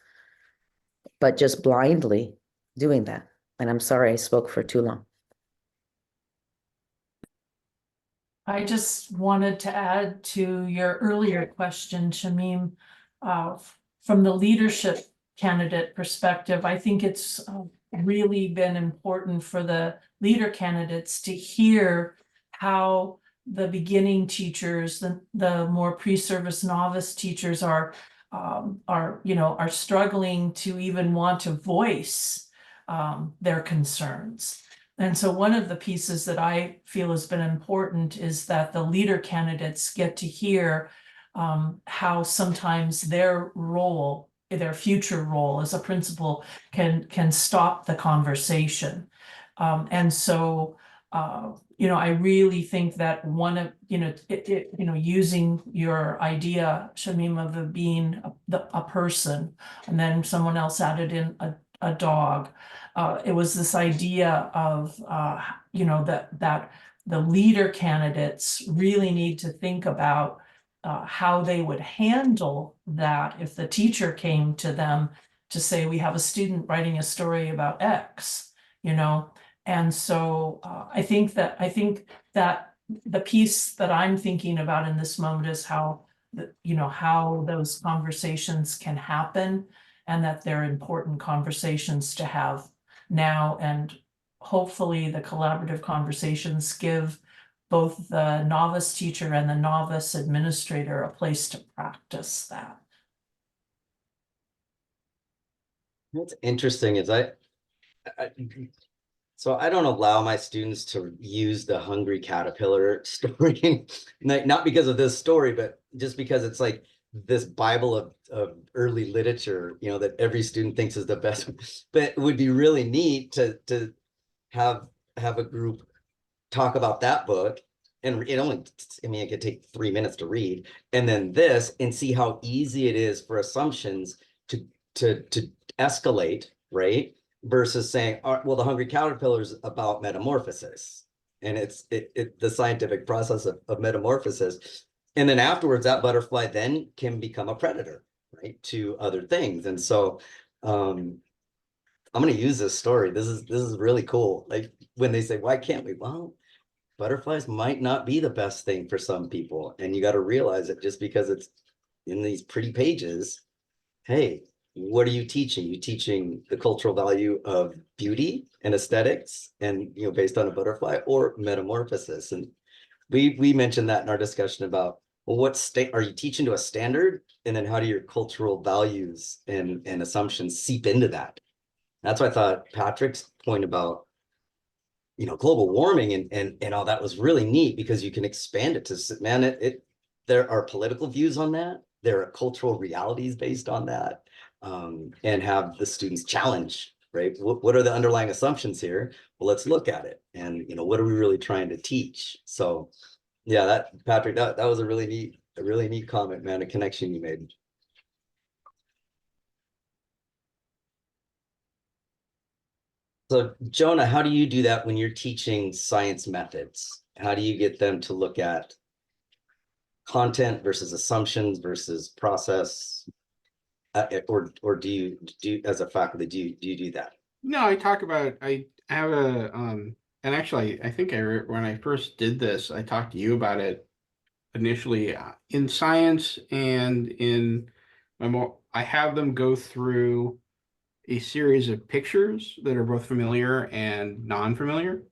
but just blindly doing that. And I'm sorry I spoke for too long. I just wanted to add to your earlier question, Shamim, from the leadership candidate perspective, I think it's really been important for the leader candidates to hear how the beginning teachers, the more pre-service novice teachers are struggling to even want to voice their concerns. And so one of the pieces that I feel has been important is that the leader candidates get to hear how sometimes their role, their future role as a principal can stop the conversation. And so, I really think that one of, using your idea, Shamim, of being a person, and then someone else added in a dog. It was this idea of, that the leader candidates really need to think about how they would handle that if the teacher came to them to say, we have a student writing a story about X, And so I think that the piece that I'm thinking about in this moment is how those conversations can happen, and that they're important conversations to have now. And hopefully the collaborative conversations give both the novice teacher and the novice administrator a place to practice that. What's interesting is so I don't allow my students to use the hungry caterpillar story, not because of this story, but just because it's like this Bible of early literature, that every student thinks is the best. But it would be really neat to have a group talk about that book. And it could take 3 minutes to read, and then this, and see how easy it is for assumptions to escalate, right? Versus saying, well, the hungry caterpillar is about metamorphosis, and it's the scientific process of metamorphosis. And then afterwards, that butterfly then can become a predator, right, to other things. And so I'm going to use this story. This is really cool. Like when they say, why can't we? Well, butterflies might not be the best thing for some people. And you got to realize it just because it's in these pretty pages. Hey, what are you teaching? You teaching the cultural value of beauty and aesthetics and, based on a butterfly, or metamorphosis. And we mentioned that in our discussion about, well, what state are you teaching to a standard? And then how do your cultural values and assumptions seep into that? That's why I thought Patrick's point about, global warming and all that was really neat, because you can expand it to, man, there are political views on that. There are cultural realities based on that, and have the students challenge, right? What are the underlying assumptions here? Well, let's look at it. And, what are we really trying to teach? So yeah, Patrick, that was a really neat comment, man, a connection you made. So Jonah, how do you do that when you're teaching science methods? How do you get them to look at content versus assumptions versus process? Or do you as a faculty, do you do that? No, I have and actually I think when I first did this, I talked to you about it initially in science, and in I have them go through a series of pictures that are both familiar and non-familiar,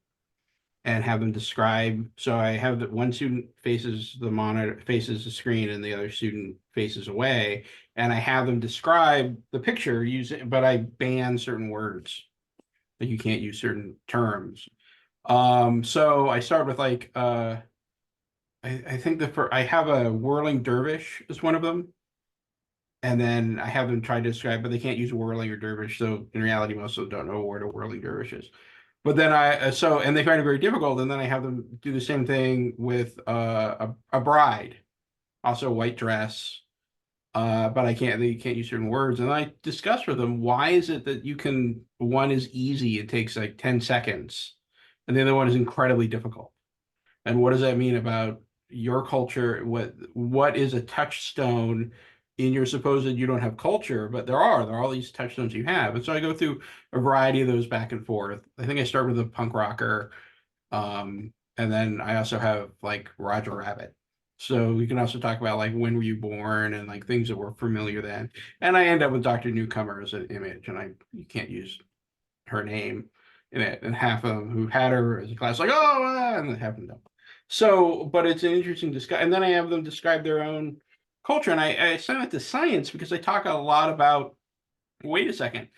and have them describe. So I have that one student faces the screen, and the other student faces away, and I have them describe the picture but I ban certain words. Like you can't use certain terms. So I start with like I think I have a whirling dervish as one of them. And then I have them try to describe, but they can't use whirling or dervish. So in reality, most of them don't know what a whirling dervish is. But then and they find it very difficult. And then I have them do the same thing with a bride, also white dress, but they can't use certain words. And I discussed with them, why is it that one is easy, it takes like 10 seconds, and the other one is incredibly difficult? And what does that mean about your culture? What is a touchstone in your supposed you don't have culture, but there are all these touchstones you have. And so I go through a variety of those back and forth. I think I start with a punk rocker. And then I also have like Roger Rabbit. So we can also talk about like when were you born and like things that were familiar then. And I end up with Dr. Newcomer as an image, and you can't use her name in it. And half of them who had her as a class like, oh, and half of them don't. So, but it's an interesting discussion. And then I have them describe their own culture. And I send it to science because I talk a lot about, wait a second,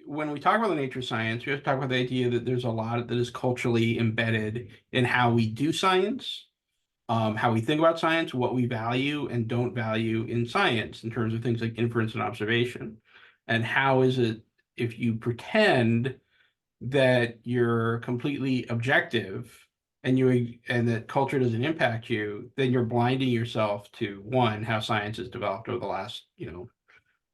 when we talk about the nature of science, we have to talk about the idea that there's a lot that is culturally embedded in how we do science, how we think about science, what we value and don't value in science in terms of things like inference and observation. And how is it if you pretend that you're completely objective and that culture doesn't impact you, then you're blinding yourself to, one, how science has developed over the last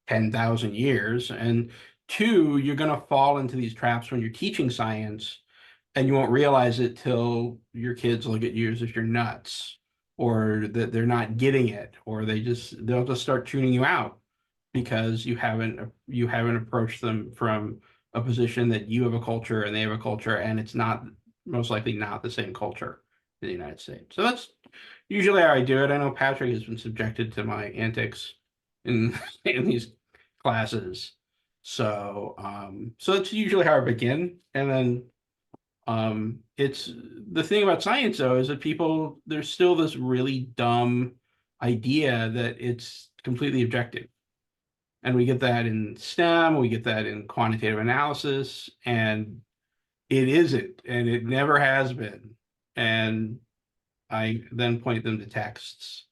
10,000 years, and two, you're going to fall into these traps when you're teaching science, and you won't realize it till your kids look at you as if you're nuts, or that they're not getting it, or they'll just start tuning you out because you haven't approached them from a position that you have a culture and they have a culture, and it's not most likely not the same culture in the United States. So that's usually how I do it. I know Patrick has been subjected to my antics in these classes. So so it's usually how I begin. And then it's the thing about science though is that there's still this really dumb idea that it's completely objective. And we get that in STEM, we get that in quantitative analysis, and it isn't, and it never has been. And I then point them to texts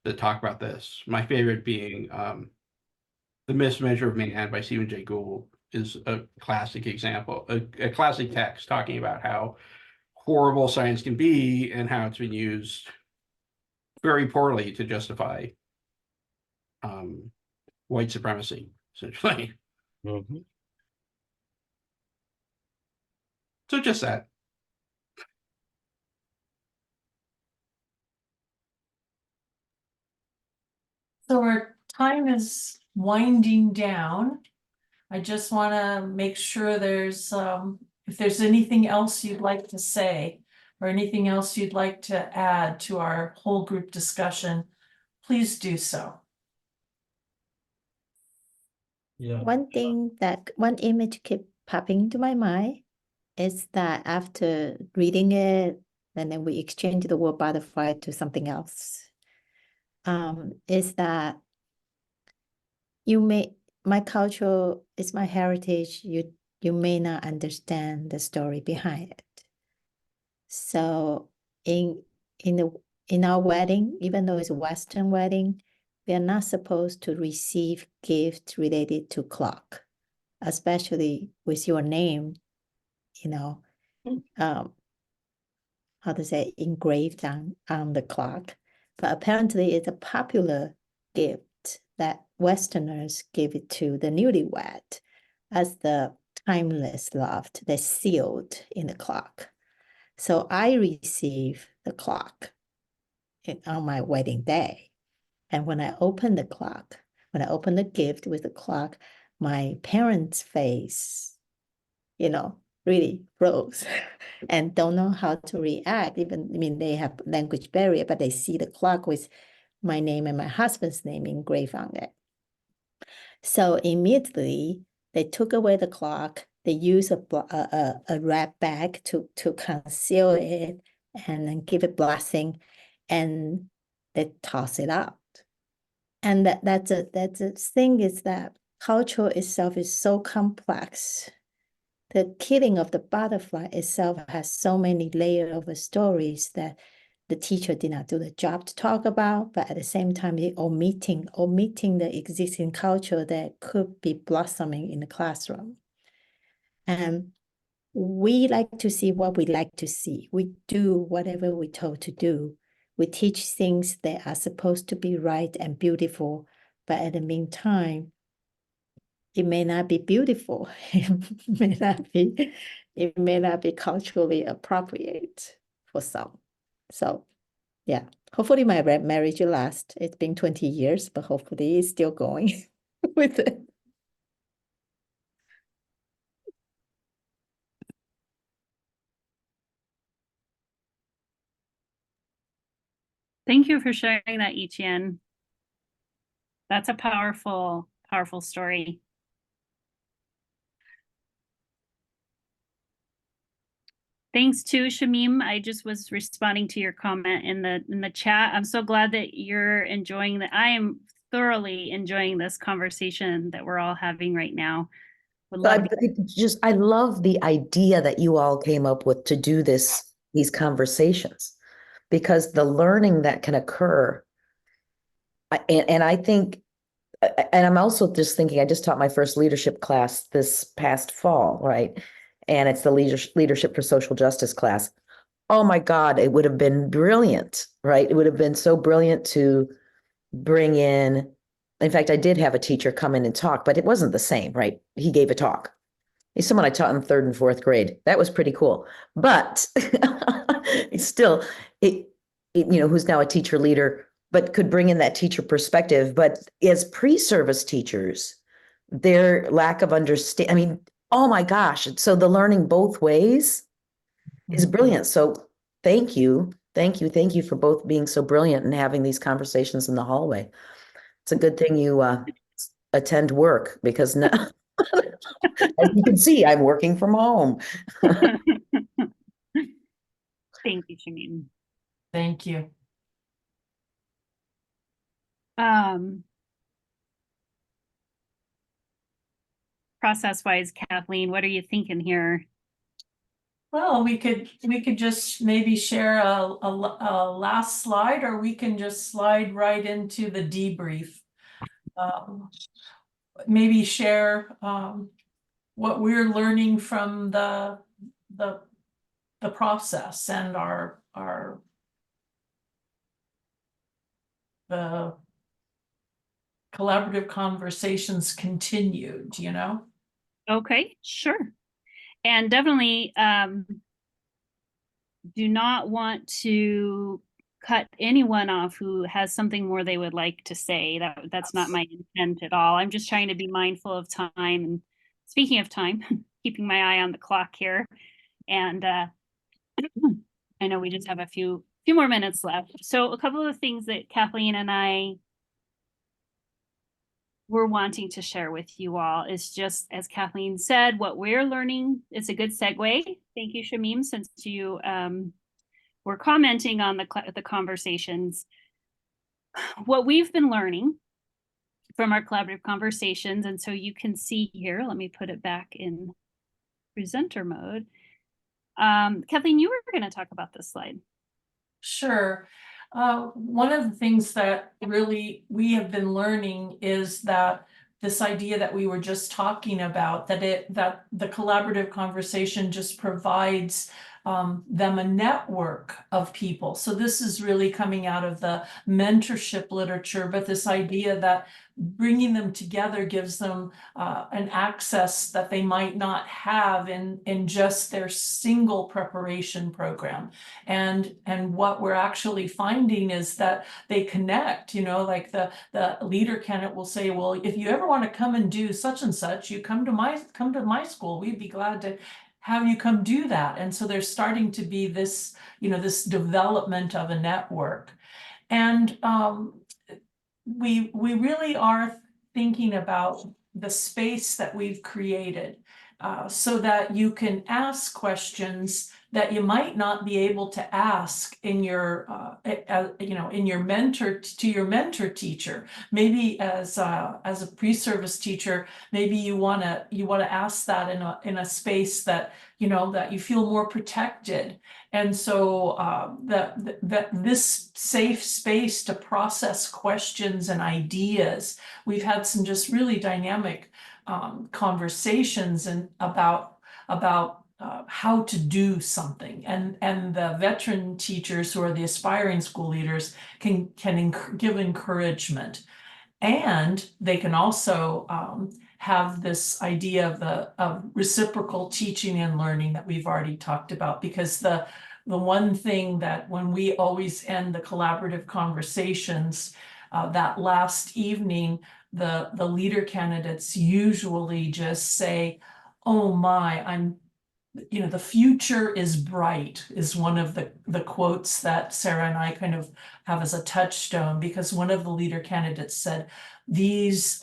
that talk about this. My favorite being The Mismeasure of Man by Stephen Jay Gould is a classic example, a classic text talking about how horrible science can be and how it's been used very poorly to justify white supremacy, essentially. Mhm. So just that. So our time is winding down. I just want to make sure if there's anything else you'd like to say or anything else you'd like to add to our whole group discussion, please do so. Yeah. One image keep popping into my mind is that after reading it, and then we exchange the word butterfly to something else. Is that my culture is my heritage. You may not understand the story behind it. So in our wedding, even though it's a Western wedding, we are not supposed to receive gifts related to clock, especially with your name, how to say, engraved on the clock. But apparently it's a popular gift that Westerners give it to the newlywed as the timeless love that's sealed in the clock. So I receive the clock on my wedding day. And when I open the gift with the clock, my parents' face, really froze and don't know how to react. They have language barrier, but they see the clock with my name and my husband's name engraved on it. So immediately they took away the clock. They used a wrap bag to conceal it and then give it blessing, and they toss it out. And that's a thing is that culture itself is so complex. The killing of the butterfly itself has so many layers of stories that the teacher did not do the job to talk about, but at the same time, omitting the existing culture that could be blossoming in the classroom. And we like to see what we like to see. We do whatever we're told to do. We teach things that are supposed to be right and beautiful, but at the meantime, it may not be beautiful. It may not be culturally appropriate for some. So yeah, hopefully my marriage will last. It's been 20 years, but hopefully it's still going with it. Thank you for sharing that, Ichian. That's a powerful, powerful story. Thanks to Shamim. I just was responding to your comment in the chat. I'm so glad that you're enjoying that. I am thoroughly enjoying this conversation that we're all having right now. Would love I love the idea that you all came up with to do these conversations, because the learning that can occur, and I think, and I'm also just thinking, I just taught my first leadership class this past fall, right? And it's the leadership for social justice class. Oh my God, it would have been brilliant, right? It would have been so brilliant to bring in fact, I did have a teacher come in and talk, but it wasn't the same, right? He gave a talk. He's someone I taught in 3rd and 4th grade. That was pretty cool. But it's still, who's now a teacher leader, but could bring in that teacher perspective. But as pre-service teachers, their lack of understanding, I mean, oh my gosh. So the learning both ways is brilliant. So thank you. Thank you for both being so brilliant and having these conversations in the hallway. It's a good thing you attend work, because now, as you can see, I'm working from home. Thank you, Shamim. Thank you. Process-wise, Kathleen, what are you thinking here? Well, we could just maybe share a last slide, or we can just slide right into the debrief. Maybe share what we're learning from the process and the collaborative conversations continued, Okay, sure. And definitely do not want to cut anyone off who has something more they would like to say. That's not my intent at all. I'm just trying to be mindful of time. And speaking of time, keeping my eye on the clock here. And I know we just have a few more minutes left. So a couple of things that Kathleen and I were wanting to share with you all is just, as Kathleen said, what we're learning. It's a good segue. Thank you, Shamim, since you were commenting on the conversations. What we've been learning from our collaborative conversations, and so you can see here, let me put it back in presenter mode. Kathleen, you were going to talk about this slide. Sure. One of the things that really we have been learning is that this idea that we were just talking about, that the collaborative conversation just provides them a network of people. So this is really coming out of the mentorship literature, but this idea that bringing them together gives them an access that they might not have in just their single preparation program. And what we're actually finding is that they connect, like the leader candidate will say, well, if you ever want to come and do such and such, you come to my school. We'd be glad to have you come do that. And so there's starting to be this, this development of a network. And we really are thinking about the space that we've created so that you can ask questions that you might not be able to ask in your, in your mentor teacher. Maybe as a pre-service teacher, maybe you want to ask that in a space that that you feel more protected. And so this safe space to process questions and ideas. We've had some just really dynamic conversations about how to do something, and the veteran teachers who are the aspiring school leaders can give encouragement. And they can also have this idea of reciprocal teaching and learning that we've already talked about, because the one thing that when we always end the collaborative conversations, that last evening, the leader candidates usually just say, "Oh my, the future is bright," is one of the quotes that Sarah and I kind of have as a touchstone, because one of the leader candidates said, these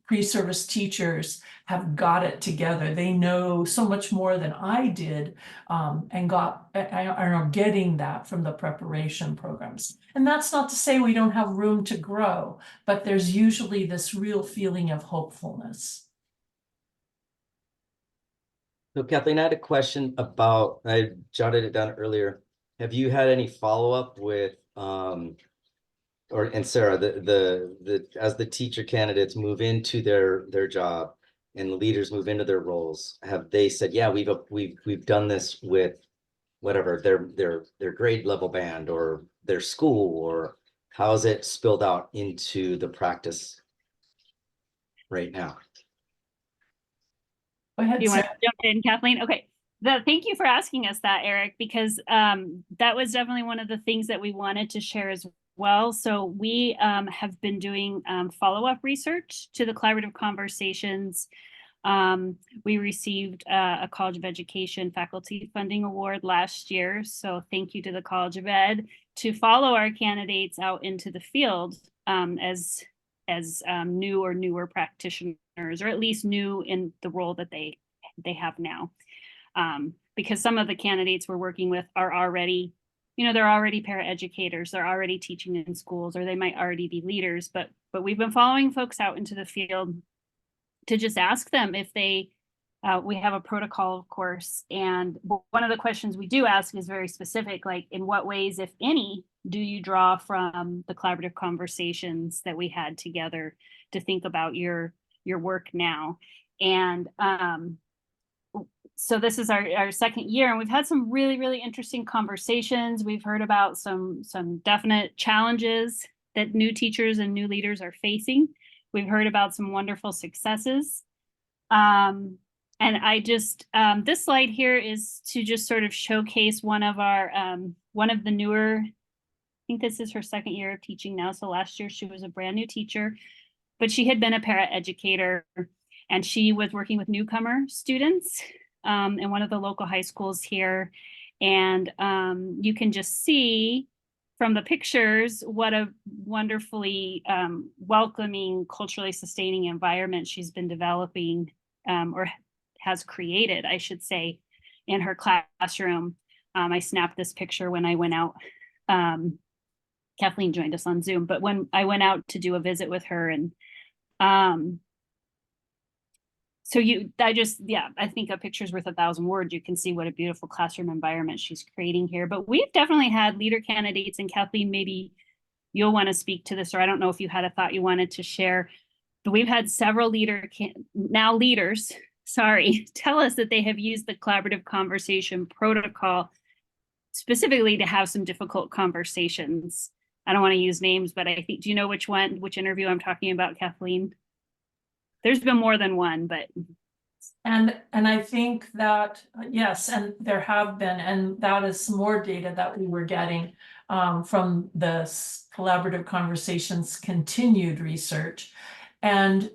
pre-service teachers have got it together. They know so much more than I did, and are getting that from the preparation programs. And that's not to say we don't have room to grow, but there's usually this real feeling of hopefulness. So Kathleen, I had a question about, I jotted it down earlier. Have you had any follow-up with, and Sarah, as the teacher candidates move into their job and the leaders move into their roles, have they said, yeah, we've done this with whatever their grade level band or their school, or how is it spilled out into the practice right now? Go ahead, Do you want Sarah. to jump in, Kathleen? Okay. Thank you for asking us that, Eric, because that was definitely one of the things that we wanted to share as well. So we have been doing follow-up research to the collaborative conversations. We received a College of Education Faculty Funding Award last year. So thank you to the College of Ed to follow our candidates out into the field as new or newer practitioners, or at least new in the role that they have now. Because some of the candidates we're working with are already, they're already paraeducators, they're already teaching in schools, or they might already be leaders, but we've been following folks out into the field to just ask them if they, we have a protocol, of course, and one of the questions we do ask is very specific, like in what ways, if any, do you draw from the collaborative conversations that we had together to think about your work now? And so this is our second year, and we've had some really, really interesting conversations. We've heard about some definite challenges that new teachers and new leaders are facing. We've heard about some wonderful successes. And I just, this slide here is to just sort of showcase one of the newer, I think this is her second year of teaching now. So last year she was a brand new teacher, but she had been a paraeducator, and she was working with newcomer students in one of the local high schools here. And you can just see from the pictures what a wonderfully welcoming, culturally sustaining environment she's been developing, or has created, I should say, in her classroom. I snapped this picture when I went out. Kathleen joined us on Zoom, but when I went out to do a visit with her, and I think a picture's worth 1,000 words. You can see what a beautiful classroom environment she's creating here. But we've definitely had leader candidates, and Kathleen, maybe you'll want to speak to this, or I don't know if you had a thought you wanted to share, but we've had several leaders, tell us that they have used the collaborative conversation protocol specifically to have some difficult conversations. I don't want to use names, but I think, do you know which interview I'm talking about, Kathleen? There's been more than one, but. And I think that, yes, and there have been, and that is more data that we were getting from the collaborative conversations continued research. And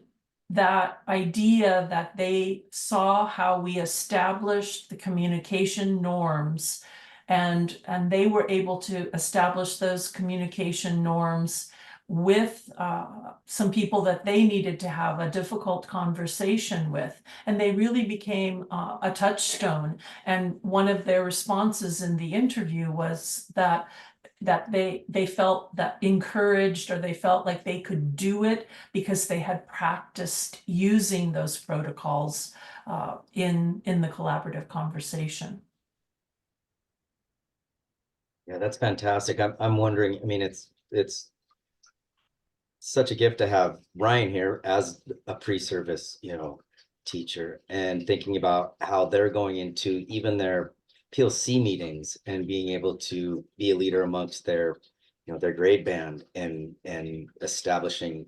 that idea that they saw how we established the communication norms, and they were able to establish those communication norms with some people that they needed to have a difficult conversation with, and they really became a touchstone. And one of their responses in the interview was that they felt that encouraged, or they felt like they could do it because they had practiced using those protocols in the collaborative conversation. Yeah, that's fantastic. I'm wondering, I mean, it's such a gift to have Ryan here as a pre-service, teacher, and thinking about how they're going into even their PLC meetings and being able to be a leader amongst their their grade band and establishing,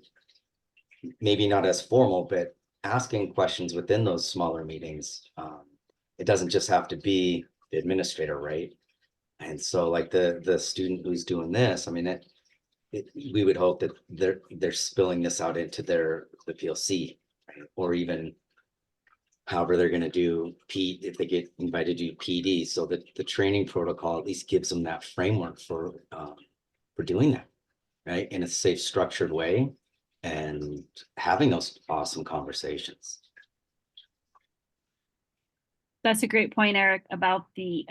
maybe not as formal, but asking questions within those smaller meetings. It doesn't just have to be the administrator, right? And so like the student who's doing this, I mean, we would hope that they're spilling this out into the PLC, right? Or even however they're going to do if they get invited to do PD, so that the training protocol at least gives them that framework for doing that, right, in a safe, structured way, and having those awesome conversations. That's a great point, Eric, about the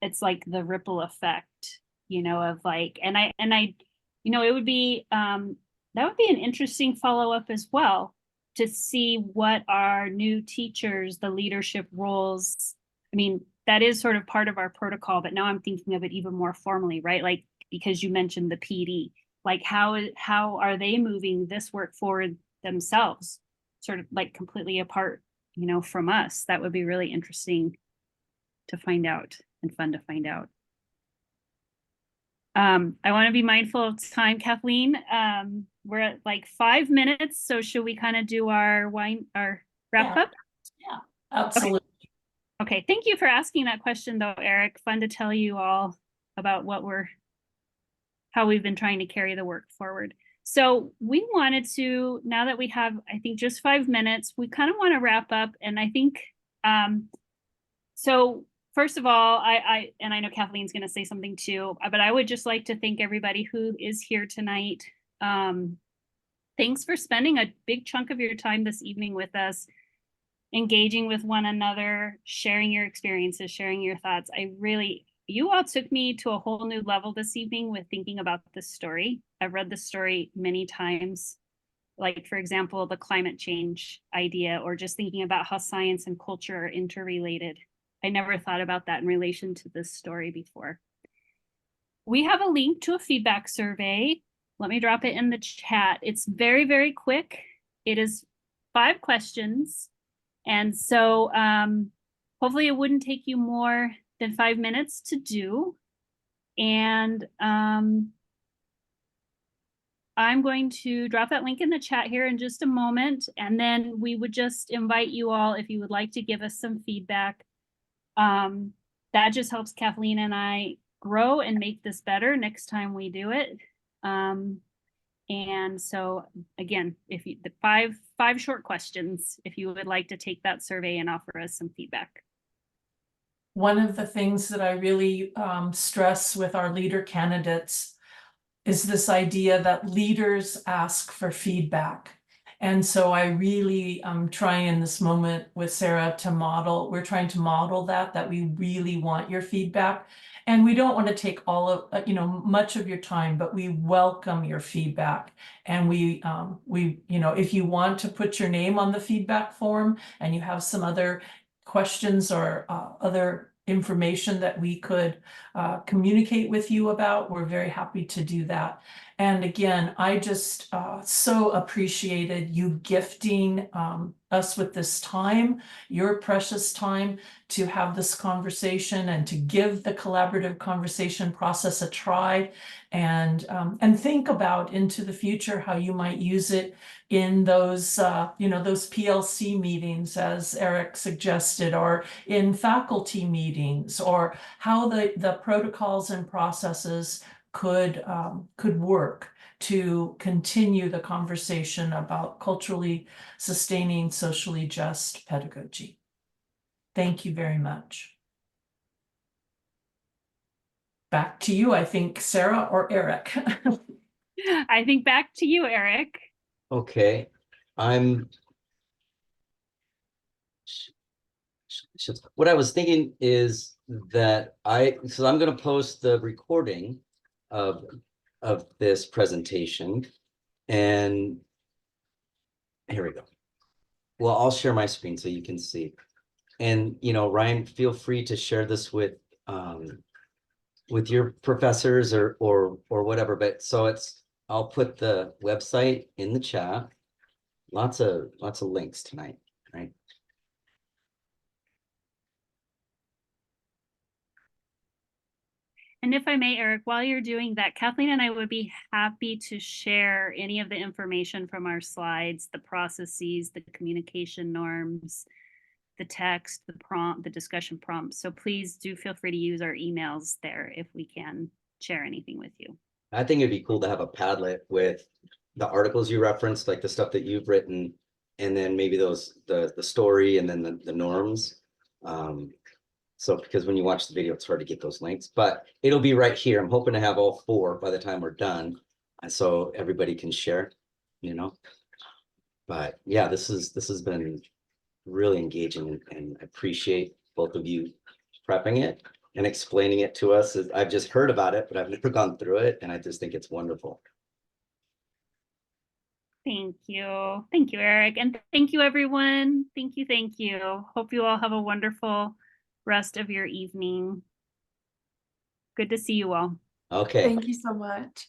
it's like the ripple effect, of like, and I, it would be that would be an interesting follow-up as well, to see what our new teachers, the leadership roles. I mean, that is sort of part of our protocol, but now I'm thinking of it even more formally, right? Like, because you mentioned the PD, like how are they moving this work forward themselves, sort of like completely apart, from us? That would be really interesting to find out and fun to find out. I want to be mindful of time, Kathleen. We're at like 5 minutes, so should we kind of do our wrap up? Yeah, absolutely. Okay, thank you for asking that question though, Eric. Fun to tell you all about how we've been trying to carry the work forward. So we wanted to, now that we have, I think, just 5 minutes, we kind of want to wrap up. And I think, so first of all, I know Kathleen's going to say something too, but I would just like to thank everybody who is here tonight. Thanks for spending a big chunk of your time this evening with us, engaging with one another, sharing your experiences, sharing your thoughts. You all took me to a whole new level this evening with thinking about this story. I've read this story many times, like, for example, the climate change idea, or just thinking about how science and culture are interrelated. I never thought about that in relation to this story before. We have a link to a feedback survey. Let me drop it in the chat. It's very, very quick. It is 5 questions. And so hopefully it wouldn't take you more than 5 minutes to do. And I'm going to drop that link in the chat here in just a moment. And then we would just invite you all, if you would like to give us some feedback. That just helps Kathleen and I grow and make this better next time we do it. And so again, if you, the five short questions, if you would like to take that survey and offer us some feedback. One of the things that I really stress with our leader candidates is this idea that leaders ask for feedback. And so I really am trying in this moment with Sarah we're trying to model that we really want your feedback. And we don't want to take all of, much of your time, but we welcome your feedback. And we, if you want to put your name on the feedback form and you have some other questions or other information that we could communicate with you about, we're very happy to do that. And again, I just so appreciated you gifting us with this time, your precious time, to have this conversation and to give the collaborative conversation process a try, and think about into the future how you might use it in those those PLC meetings, as Eric suggested, or in faculty meetings, or how the protocols and processes could work to continue the conversation about culturally sustaining, socially just pedagogy. Thank you very much. Back to you, I think, Sarah or Eric. I think back to you, Eric. Okay, what I was thinking is that I'm going to post the recording of this presentation, and here we go. Well, I'll share my screen so you can see. And Ryan, feel free to share this with your professors or whatever. But so I'll put the website in the chat. Lots of links tonight, right? And if I may, Eric, while you're doing that, Kathleen and I would be happy to share any of the information from our slides, the processes, the communication norms, the text, the prompt, the discussion prompts. So please do feel free to use our emails there if we can share anything with you. I think it'd be cool to have a Padlet with the articles you referenced, like the stuff that you've written, and then maybe the story and then the norms. So because when you watch the video, it's hard to get those links, but it'll be right here. I'm hoping to have all 4 by the time we're done. And so everybody can share, you know. But yeah, this has been really engaging, and I appreciate both of you prepping it and explaining it to us. I've just heard about it, but I've never gone through it, and I just think it's wonderful. Thank you. Thank you, Eric. And thank you, everyone. Thank you. Thank you. Hope you all have a wonderful rest of your evening. Good to see you all. Okay. Thank you so much.